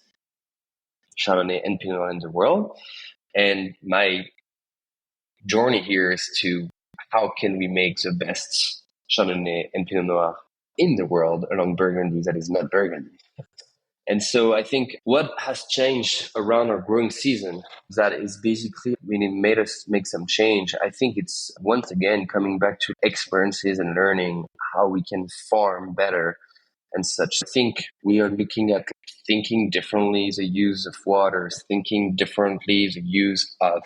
Chardonnay and Pinot Noir in the world. And my journey here is to how can we make the best Chardonnay and Pinot Noir in the world along Burgundy that is not Burgundy. And so I think what has changed around our growing season that is basically when it made us make some change. I think it's once again coming back to experiences and learning how we can farm better and such. I think we are looking at thinking differently the use of waters, thinking differently the use of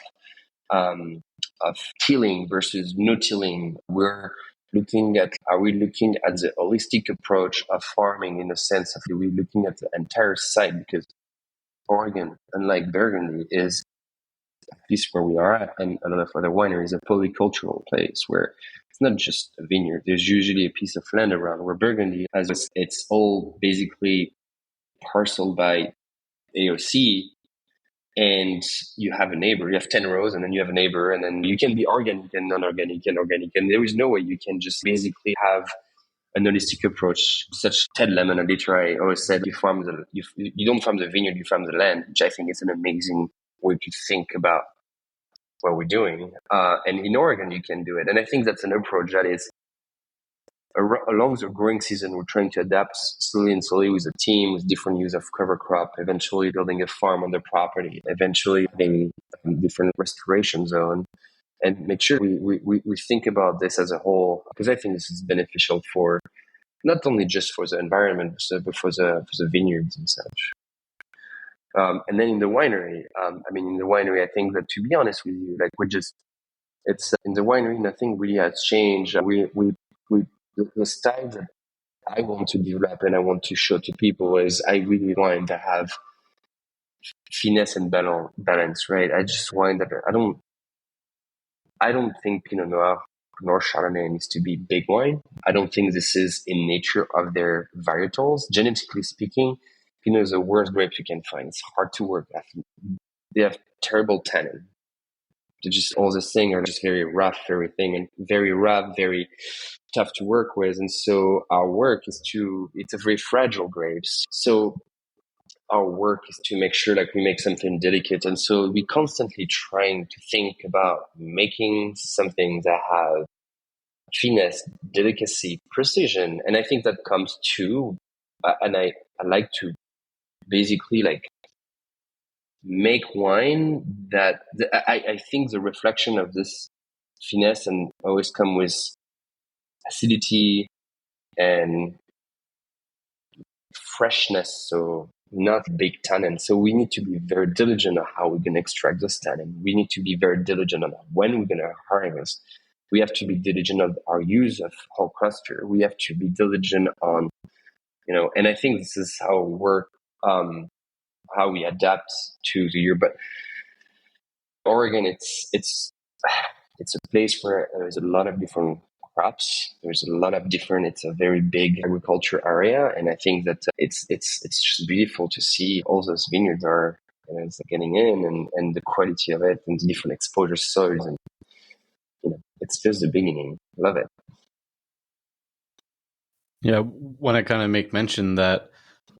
tilling versus no tilling. Are we looking at the holistic approach of farming in the sense of, are we looking at the entire site? Because Oregon, unlike Burgundy, is, at least where we are at, and a lot of other wineries, a polycultural place where it's not just a vineyard. There's usually a piece of land around, where Burgundy has, it's all basically parceled by AOC. And you have a neighbor, you have 10 rows, and then you have a neighbor, and then you can be organic and non-organic and organic. And there is no way you can just basically have an holistic approach. Such Ted Lemon, a literary, always said, you don't farm the vineyard, you farm the land, which I think is an amazing way to think about what we're doing. And in Oregon, you can do it. And I think that's an approach that is, along the growing season, we're trying to adapt slowly and slowly with a team, with different use of cover crop, eventually building a farm on the property, eventually having a different restoration zone, and make sure we think about this as a whole, because I think this is beneficial for not only just for the environment, but for the vineyards and such. And then in the winery, I think that, to be honest with you, like it's in the winery, nothing really has changed. The style that I want to develop and I want to show to people is I really want to have finesse and balance, right? I just want that I don't think Pinot Noir nor Chardonnay needs to be big wine. I don't think this is in nature of their varietals. Genetically speaking, Pinot is the worst grape you can find. It's hard to work with. They have terrible tannin. They're just all this thing are just very rough, and very rough, very tough to work with. And so our work is it's a very fragile grapes. So our work is to make sure like we make something delicate. And so we constantly trying to think about making something that has finesse, delicacy, precision. And I think that comes to, and I like to basically like make wine that I think the reflection of this finesse and always come with acidity and freshness, so not big tannin. So we need to be very diligent on how we're going to extract this tannin. We need to be very diligent on when we're going to harvest. We have to be diligent on our use of whole cluster. We have to be diligent on, and I think this is how we work, how we adapt to the year. But Oregon, it's a place where there's a lot of different crops. There's a lot of different. It's a very big agriculture area, and I think that it's just beautiful to see all those vineyards are it's getting in, and the quality of it, and the different exposure soils, and it's just the beginning. Love it. Yeah, want to kind of make mention that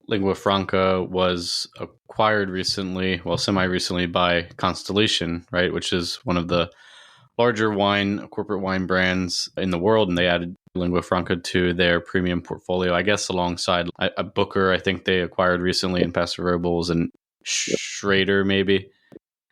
Lingua Franca was acquired recently, semi-recently by Constellation, right? Which is one of the larger corporate wine brands in the world. And they added Lingua Franca to their premium portfolio, I guess, alongside a Booker, I think they acquired recently in Paso Robles, and Schrader maybe.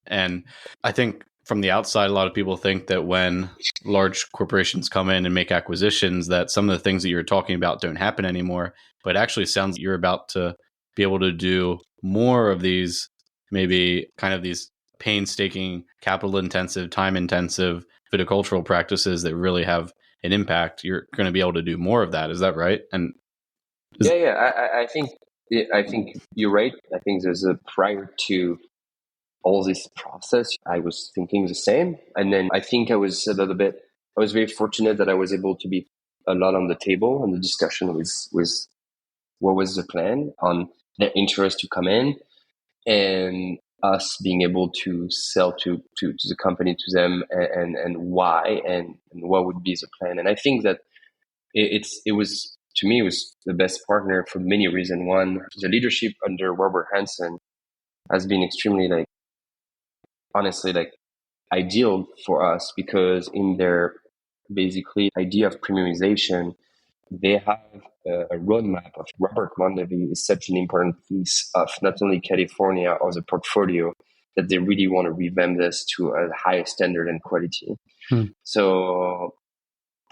And I think from the outside, a lot of people think that when large corporations come in and make acquisitions, that some of the things that you're talking about don't happen anymore. But it actually sounds like you're about to be able to do more of these, maybe kind of these painstaking, capital-intensive, time-intensive viticultural practices that really have an impact. You're going to be able to do more of that. Is that right? And I think you're right. I think there's prior to all this process, I was thinking the same. And then I think I was very fortunate that I was able to be a lot on the table, and the discussion was what was the plan on their interest to come in, and us being able to sell to the company, to them, and why, and what would be the plan. And I think that it was, to me, it was the best partner for many reasons. One, the leadership under Robert Hansen has been extremely honestly, ideal for us because in their basically idea of premiumization, they have a roadmap of Robert Mondavi is such an important piece of not only California or the portfolio that they really want to revamp this to a higher standard and quality. So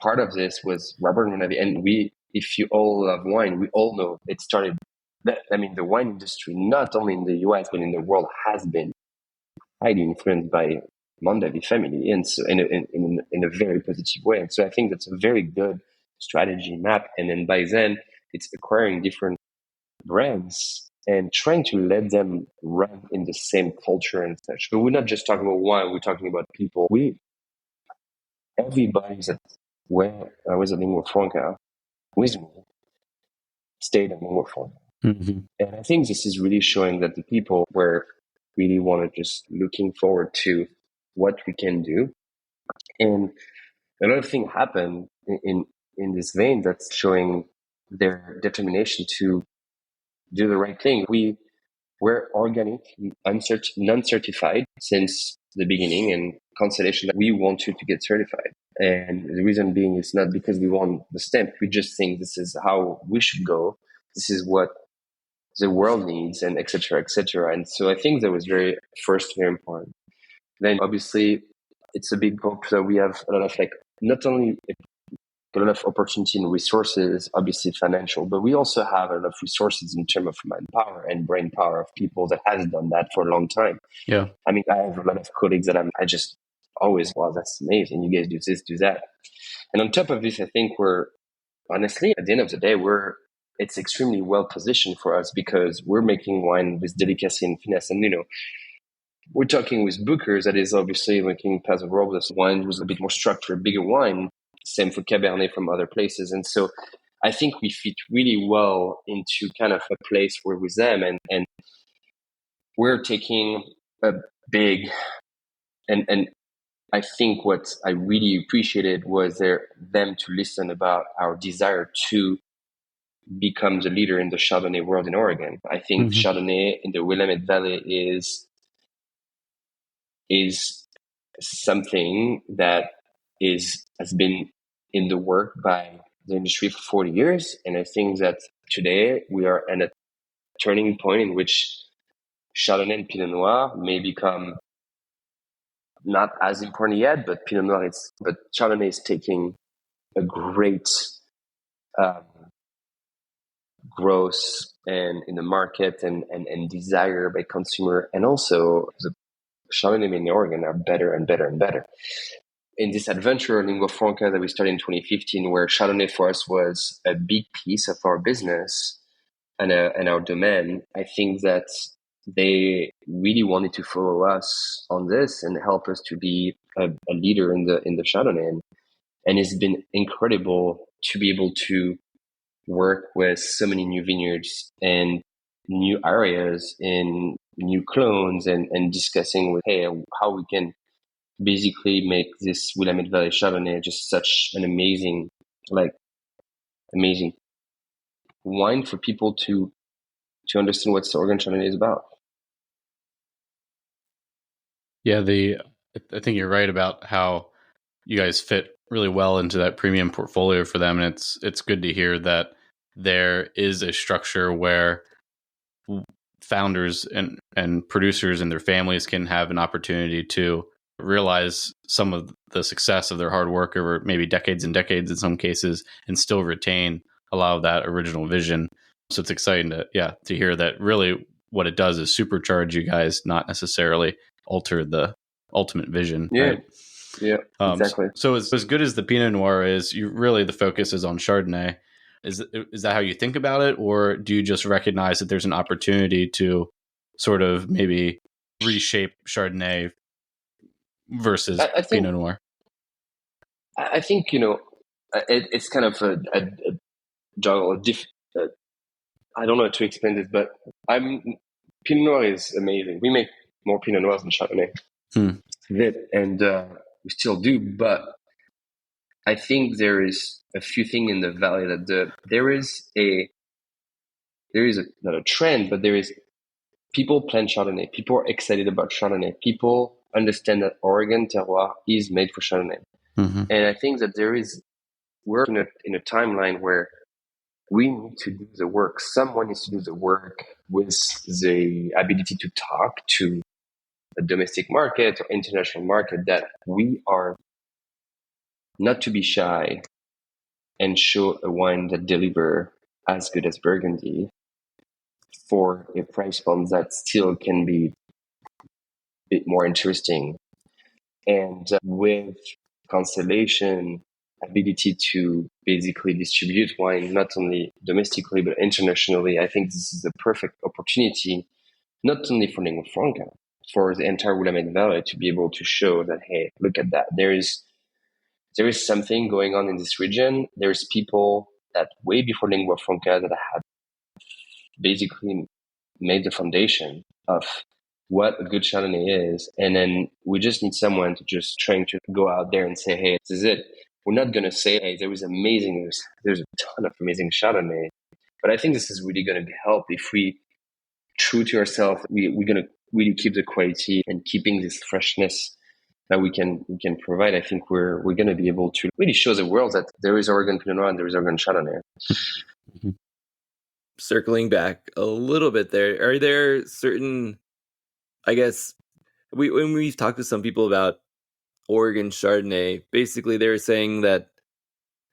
part of this was Robert Mondavi, and if you all love wine, we all know it started. The wine industry, not only in the US but in the world, has been highly influenced by Mondavi family, and so in a very positive way. And so I think that's a very good strategy map. And then by then, it's acquiring different brands and trying to let them run in the same culture and such. But we're not just talking about wine; we're talking about people. Everybody's at where I was at Lingua Franca with me stayed at Lingua Franca. Mm-hmm. And I think this is really showing that the people were really want to just looking forward to what we can do. And a lot of things happen in this vein that's showing their determination to do the right thing. We were organic, non-certified since the beginning, and Constellation, we wanted to get certified. And the reason being is not because we want the stamp. We just think this is how we should go. This is what the world needs, and et cetera, et cetera. And so I think that was very important. Then obviously it's a big group. So we have a lot of not only a lot of opportunity and resources, obviously financial, but we also have a lot of resources in terms of manpower and brain power of people that has done that for a long time. Yeah. I have a lot of colleagues that I just always, wow, that's amazing. You guys do this, do that. And on top of this, I think we're honestly, at the end of the day, it's extremely well positioned for us because we're making wine with delicacy and finesse. And, we're talking with Booker's that is obviously making Paso Robles wine with a bit more structured, bigger wine. Same for Cabernet from other places. And so I think we fit really well into kind of a place where with them and we're taking a big and I think what I really appreciated was them to listen about our desire to become the leader in the Chardonnay world in Oregon. I think Chardonnay in the Willamette Valley is something that has been in the work by the industry for 40 years. And I think that today we are at a turning point in which Chardonnay and Pinot Noir may become not as important yet, but but Chardonnay is taking a great growth and in the market and desire by consumer, and also the Chardonnay in Oregon are better and better and better. In this adventure, Lingua Franca, that we started in 2015, where Chardonnay for us was a big piece of our business and our domain, I think that they really wanted to follow us on this and help us to be a leader in the Chardonnay. And it's been incredible to be able to work with so many new vineyards and new areas in new clones and discussing with, hey, how we can basically make this Willamette Valley Chardonnay just such an amazing wine for people to understand what the Oregon Chardonnay is about. Yeah, I think you're right about how you guys fit really well into that premium portfolio for them, and it's good to hear that there is a structure where founders and producers and their families can have an opportunity to realize some of the success of their hard work over maybe decades and decades in some cases, and still retain a lot of that original vision. So it's exciting to hear that really what it does is supercharge you guys, not necessarily alter the ultimate vision. Yeah. Right? Yeah, exactly. So as good as the Pinot Noir is, the focus is on Chardonnay. Is that how you think about it? Or do you just recognize that there's an opportunity to sort of maybe reshape Chardonnay versus Pinot Noir? I think, it's kind of a juggle. I don't know how to explain this, but Pinot Noir is amazing. We make more Pinot Noirs than Chardonnay. And we still do, but I think there is a few things in the valley that there is not a trend, but there is people plant Chardonnay. People are excited about Chardonnay. People understand that Oregon terroir is made for Chardonnay. Mm-hmm. And I think that we're in a timeline where we need to do the work. Someone needs to do the work with the ability to talk to a domestic market or international market, that we are not to be shy and show a wine that deliver as good as Burgundy for a price point that still can be a bit more interesting. And with Constellation ability to basically distribute wine not only domestically but internationally, I think this is the perfect opportunity, not only for Lingua Franca, for the entire Willamette Valley, to be able to show that, hey, look at that. There is something going on in this region. There's people that way before Lingua Franca that had basically made the foundation of what a good Chardonnay is. And then we just need someone to just trying to go out there and say, hey, this is it. We're not going to say, hey, there's a ton of amazing Chardonnay. But I think this is really going to help if we, true to ourselves, we're going to really keep the quality and keeping this freshness that we can provide. I think we're going to be able to really show the world that there is Oregon Pinot Noir and there is Oregon Chardonnay. Mm-hmm. Circling back a little bit there, are there certain, I guess, when we've talked to some people about Oregon Chardonnay, basically they were saying that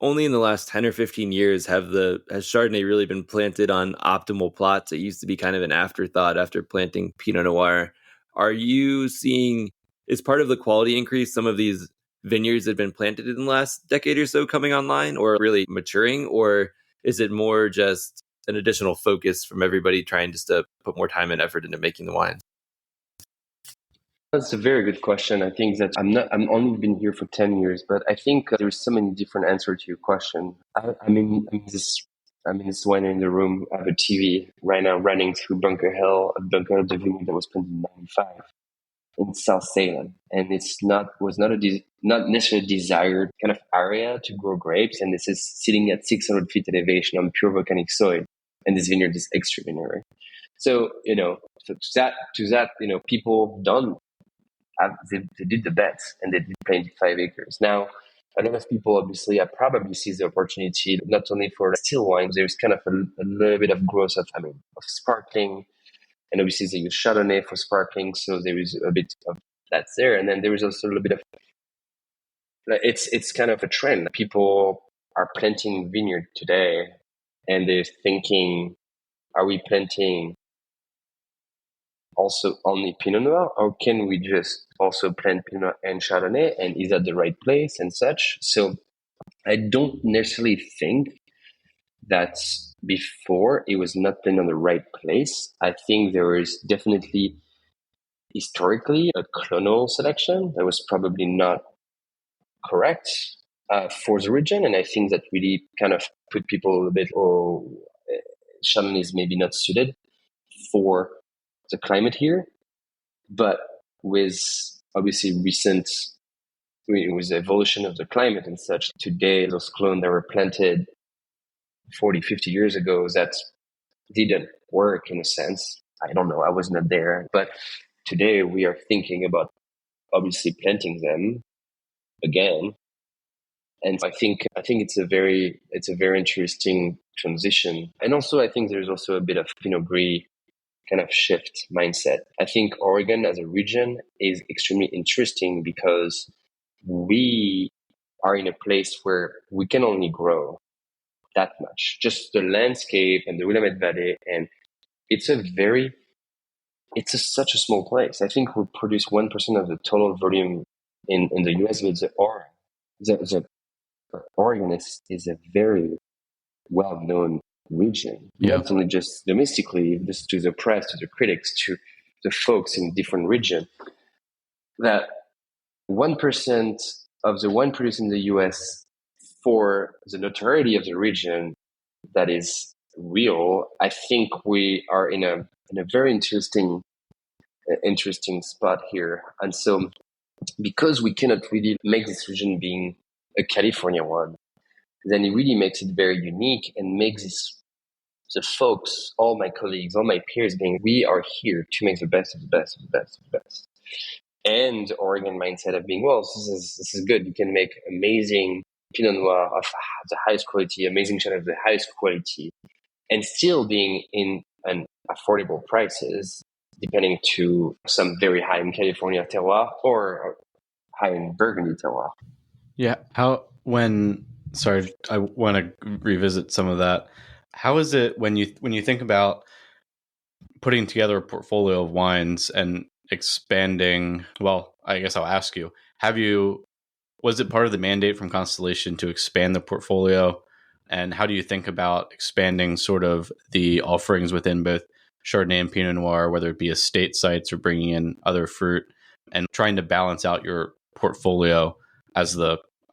only in the last 10 or 15 years has Chardonnay really been planted on optimal plots. It used to be kind of an afterthought after planting Pinot Noir. Are you seeing, is part of the quality increase some of these vineyards that have been planted in the last decade or so coming online or really maturing? Or is it more just an additional focus from everybody trying just to put more time and effort into making the wine? That's a very good question. I think that I'm only been here for 10 years, but I think there's so many different answers to your question. I'm in this winery in the room. I have a TV right now running through Bunker Hill, the vineyard that was planted in 95 in South Salem. And was not necessarily desired kind of area to grow grapes. And this is sitting at 600 feet elevation on pure volcanic soil. And this vineyard is extraordinary. So, to that, people they did the bets and they did plant 5 acres. Now, a lot of people obviously probably see the opportunity not only for still wines. There's kind of a little bit of growth of sparkling, and obviously they use Chardonnay for sparkling, so there is a bit of that's there. And then there is also a little bit of it's kind of a trend. People are planting vineyard today, and they're thinking, are we planting also only Pinot Noir, or can we just also plant Pinot Noir and Chardonnay, and is that the right place and such? So I don't necessarily think that before it was not planted on the right place. I think there is definitely historically a clonal selection that was probably not correct for the region, and I think that really kind of put people a little bit, Chardonnay is maybe not suited for the climate here. But with obviously with the evolution of the climate and such, today those clones that were planted 40, 50 years ago that didn't work in a sense. I don't know, I was not there. But today we are thinking about obviously planting them again. And I think it's a very interesting transition. And also I think there's also a bit of Pinot Gris kind of shift mindset. I think Oregon as a region is extremely interesting because we are in a place where we can only grow that much. Just the landscape and the Willamette Valley, and it's such a small place. I think we produce 1% of the total volume in the US, but the Oregon is a very well-known region, not only just domestically, just to the press, to the critics, to the folks in different regions, that 1% of the wine produced in the US for the notoriety of the region that is real. I think we are in a very interesting spot here. And so because we cannot really make this region being a California one, then it really makes it very unique and makes the folks, all my colleagues, all my peers we are here to make the best of the best of the best of the best. and Oregon mindset of being, well, this is good. You can make amazing Pinot Noir of the highest quality, amazing Chardonnay of the highest quality, and still being in an affordable prices, depending to some very high in California terroir or high in Burgundy terroir. Yeah. Sorry, I want to revisit some of that. How is it when you think about putting together a portfolio of wines and expanding? Well, I guess I'll ask you, was it part of the mandate from Constellation to expand the portfolio? And how do you think about expanding sort of the offerings within both Chardonnay and Pinot Noir, whether it be estate sites or bringing in other fruit, and trying to balance out your portfolio as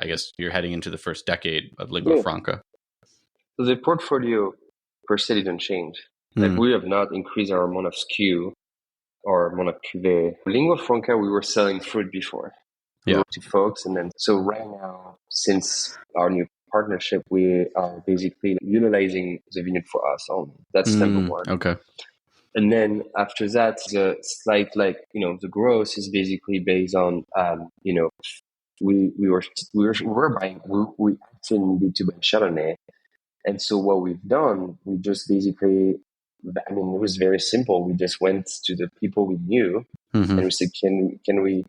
I guess you're heading into the first decade of Lingua Franca? So the portfolio per se didn't change. Like we have not increased our amount of SKU or amount of cuvée. Lingua Franca, we were selling fruit before to folks. And then, so right now, since our new partnership, we are basically utilizing the vineyard for us only. That's number one. Okay. And then after that, the slight, the growth is basically based on, we actually needed to buy Chardonnay. And so what we've done, we just basically, it was very simple. We just went to the people we knew and we said, can we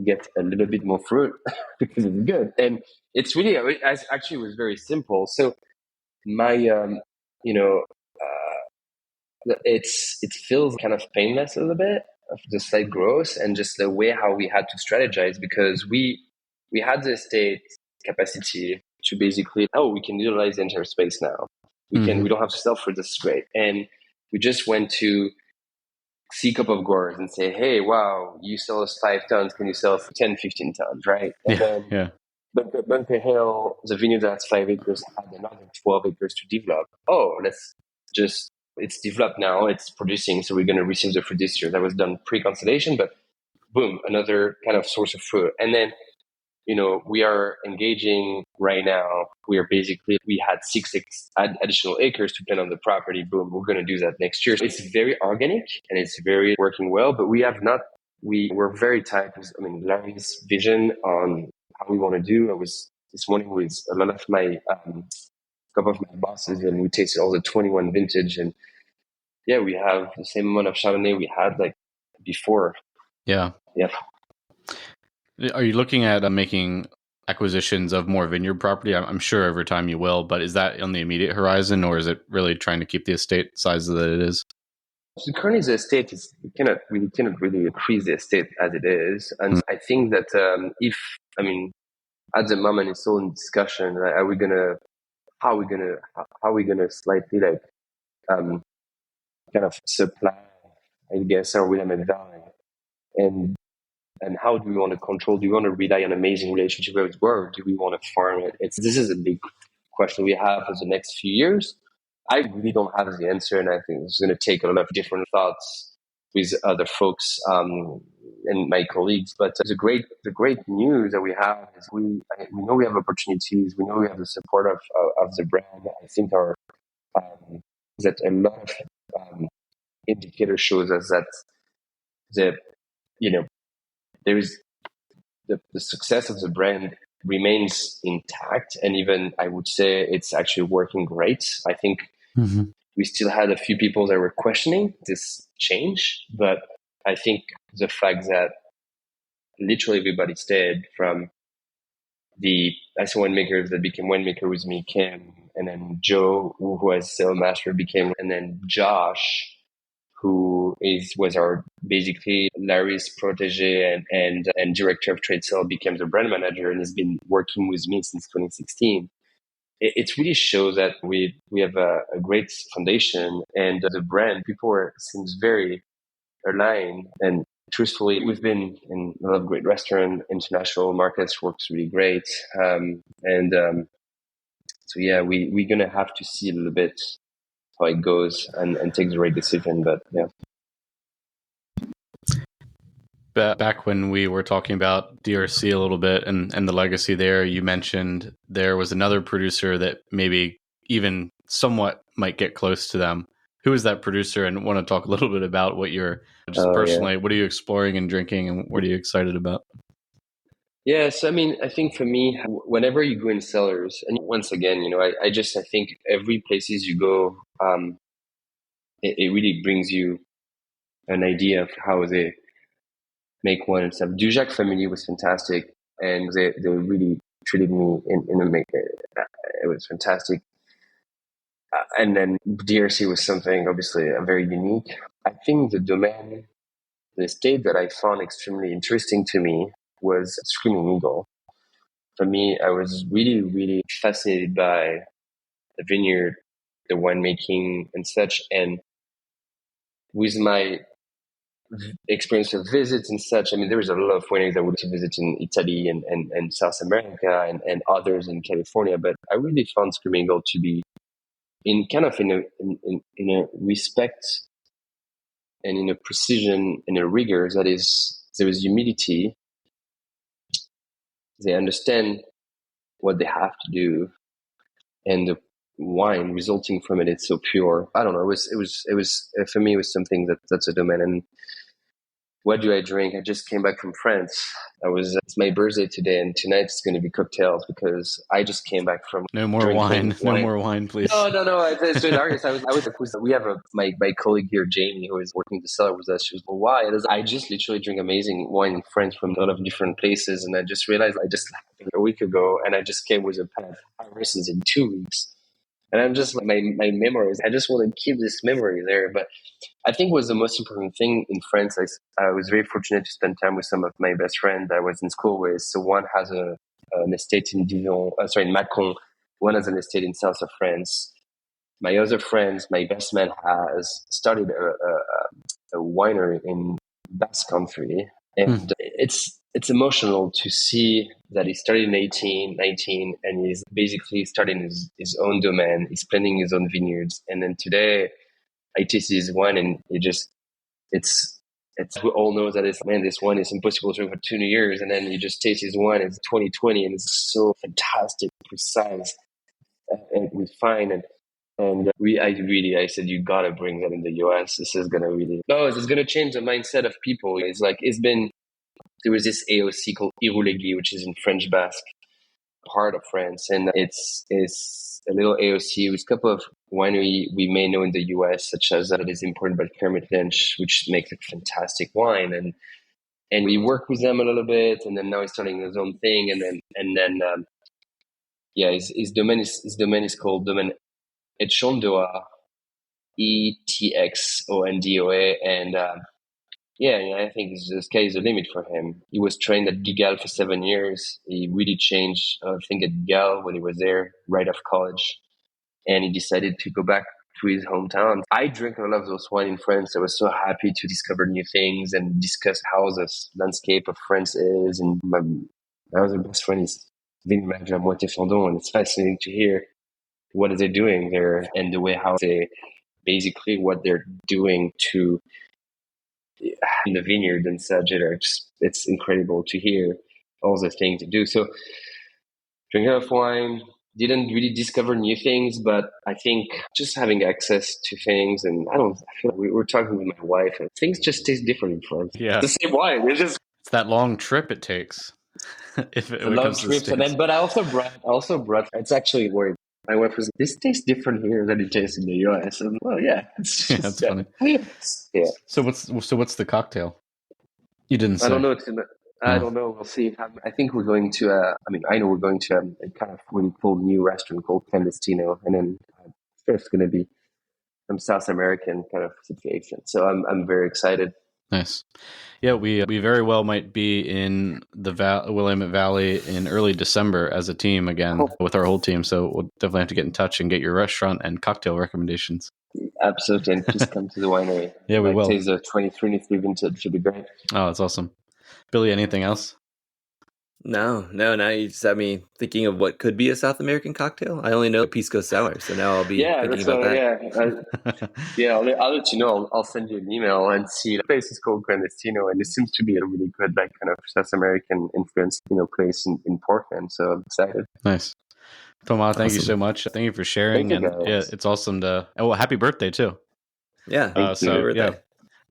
get a little bit more fruit because it's good? And it's really, actually was very simple. So my, it feels kind of painless a little bit of the slight growth and just the way how we had to strategize, because we had the estate capacity to basically, we can utilize the entire space now. We don't have to sell fruit. This is great. And we just went to see a couple of growers and say, hey, wow, you sell us 5 tons. Can you sell for 10, 15 tons, right? And But Bunker Hill, the vineyard that's 5 acres, had another 12 acres to develop. It's developed now, it's producing, so we're going to receive the fruit this year. That was done pre-constellation, but boom, another kind of source of fruit. And then, we are engaging right now. We had 6 additional acres to plant on the property. Boom, we're going to do that next year. It's very organic and it's very working well, but we're very tight with, Larry's vision on how we want to do. I was this morning with a lot of my, couple of my bosses, and we tasted all the 21 vintage, and we have the same amount of Chardonnay we had before. Yeah. Are you looking at making acquisitions of more vineyard property? I'm sure over time you will, but is that on the immediate horizon, or is it really trying to keep the estate size that it is? So currently the estate we cannot really increase the estate as it is. And I think that at the moment it's all in discussion. How are we gonna slightly kind of supply, I guess, our Willamette Valley, and how do we want to control? Do we want to rely on amazing relationship with growers? Or do we want to farm it? This is a big question we have for the next few years. I really don't have the answer, and I think it's going to take a lot of different thoughts with other folks and my colleagues. But the great news that we have is we know we have opportunities. We know we have the support of the brand. I think that a lot of indicators shows us that there is the success of the brand remains intact, and even I would say it's actually working great. I think we still had a few people that were questioning this change, but I think the fact that literally everybody stayed, from the as winemaker that became winemaker with me, Kim, and then Joe, who was sales master, became, and then Josh, who was our basically Larry's protege and director of trade sale, became the brand manager and has been working with me since 2016. It really shows that we have a great foundation, and the brand, seems very aligned. And truthfully, we've been in a lot of great restaurant, international markets, works really great. So we're going to have to see a little bit how it goes and take the right decision. But yeah. Back when we were talking about DRC a little bit and the legacy there, you mentioned there was another producer that maybe even somewhat might get close to them Who is that producer? And want to talk a little bit about what you're just personally, what are you exploring and drinking, and what are you excited about? Yeah, so I mean, I think for me, whenever you go in cellars, and once again, I think every places you go, it really brings you an idea of how they make wine and stuff. Dujac family was fantastic, and they really treated me in a make. It was fantastic. And then DRC was something obviously very unique. I think the estate that I found extremely interesting to me was Screaming Eagle. For me, I was really, really fascinated by the vineyard, the winemaking and such. And with my experience of visits and such, I mean, there was a lot of wineries I would to visit in Italy and South America and others in California. But I really found Screaming Eagle to be in a respect and in a precision and a rigor that is, there is humility. They understand what they have to do, and the wine resulting from it, it's so pure. I don't know. It was for me, it was something that's a domain. And what do I drink? I just came back from France. It's my birthday today, and tonight it's going to be cocktails because I just came back from. No more wine. No more wine, please. No. It's hilarious. We have my colleague here, Jamie, who is working the cellar with us. She was, well, why? I just literally drink amazing wine in France from a lot of different places, and I just realized a week ago, and I just came with a pan of harvests in 2 weeks. And I'm just my memories. I just want to keep this memory there. But I think was the most important thing in France. I was very fortunate to spend time with some of my best friends I was in school with. So one has an estate in in Macon. One has an estate in south of France. My other friends, my best man has started a winery in Basque Country, and it's emotional to see that he started in 1819 and he's basically starting his own domain. He's planting his own vineyards. And then today I tasted his wine and we all know that this wine is impossible to drink for 2 years. And then you just taste his wine. It's 2020 and it's so fantastic, precise and refined. I said, you gotta bring that in the US. This is gonna change the mindset of people. There was this AOC called Irouléguy, which is in French Basque, part of France. And it's a little AOC with a couple of winery we may know in the US, such as that is imported by Kermit Lynch, which makes a fantastic wine. And we work with them a little bit. And then now he's starting his own thing. His domain is called Domaine Etxondoa, ETXONDOA. And, I think the sky is the limit for him. He was trained at Gigal for 7 years. He really changed, I think, at Gigal when he was there right after college. And he decided to go back to his hometown. I drink a lot of those wine in France. I was so happy to discover new things and discuss how the landscape of France is. And my other best friend is vineyard manager at Moët-et-Chandon, and it's fascinating to hear what they're doing there and the way how they basically what they're doing to in the vineyard and such. It's incredible to hear all the things to do. So drink a lot of wine, didn't really discover new things, but I think just having access to things, and I feel like we were talking with my wife, and things just taste different in France. Yeah. It's the same wine. It's that long trip it takes. If it long trip, but I also brought. It's actually weird. My wife was, this tastes different here than it tastes in the US. And well, yeah, that's funny. Yeah. So what's the cocktail? You didn't say. I don't know. I don't know. We'll see. I think we're going to. I know we're going to a kind of really cool new restaurant called Clandestino, and then it's going to be some South American kind of situation. So I'm very excited. Nice. Yeah, we very well might be in the Willamette Valley in early December as a team again with our whole team. So we'll definitely have to get in touch and get your restaurant and cocktail recommendations. Absolutely. And please come to the winery. Yeah, we will. Taste the 23 vintage. Should be great. Oh, that's awesome. Billy, anything else? No. Now you just have me thinking of what could be a South American cocktail. I only know Pisco Sour, so now I'll be thinking about that. I'll let you know. I'll send you an email and see. The place is called Clandestino, and it seems to be a really good, kind of South American influence, place in Portland. So I'm excited. Nice. Thomas, thank you so much. Thank you for sharing. Thank you, and yeah, it's awesome to. Oh, happy birthday too. Yeah. Yeah.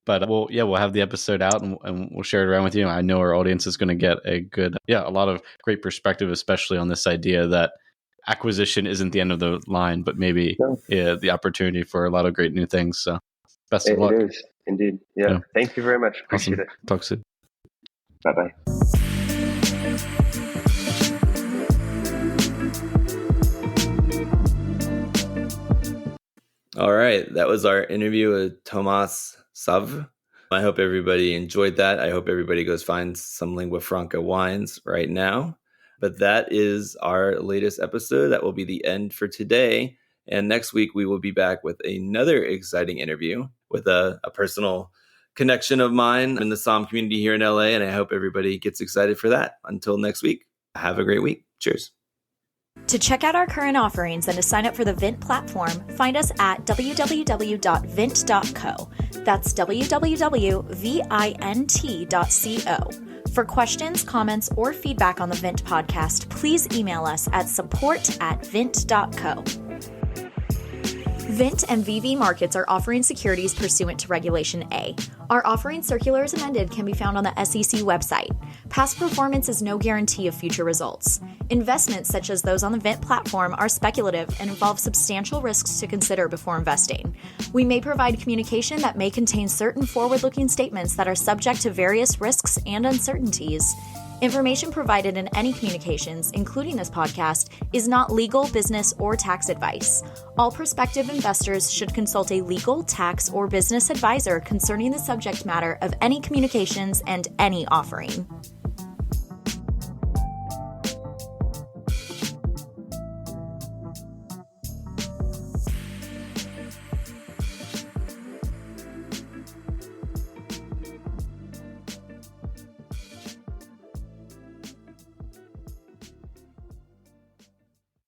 But we'll have the episode out and we'll share it around with you. I know our audience is going to get a lot of great perspective, especially on this idea that acquisition isn't the end of the line, but maybe the opportunity for a lot of great new things. So best of luck. It is indeed. Yeah. Thank you very much. Appreciate it. Talk soon. Bye-bye. All right. That was our interview with Thomas Savre. I hope everybody enjoyed that. I hope everybody goes find some Lingua Franca wines right now. But that is our latest episode. That will be the end for today. And next week, we will be back with another exciting interview with a personal connection of mine in the Somm community here in LA. And I hope everybody gets excited for that. Until next week, have a great week. Cheers. To check out our current offerings and to sign up for the Vint platform, find us at www.vint.co. That's www.vint.co. For questions, comments, or feedback on the Vint podcast, please email us at support@vint.co. Vint and VV Markets are offering securities pursuant to Regulation A. Our offering circular as amended can be found on the SEC website. Past performance is no guarantee of future results. Investments such as those on the Vint platform are speculative and involve substantial risks to consider before investing. We may provide communication that may contain certain forward-looking statements that are subject to various risks and uncertainties. Information provided in any communications, including this podcast, is not legal, business, or tax advice. All prospective investors should consult a legal, tax, or business advisor concerning the subject matter of any communications and any offering.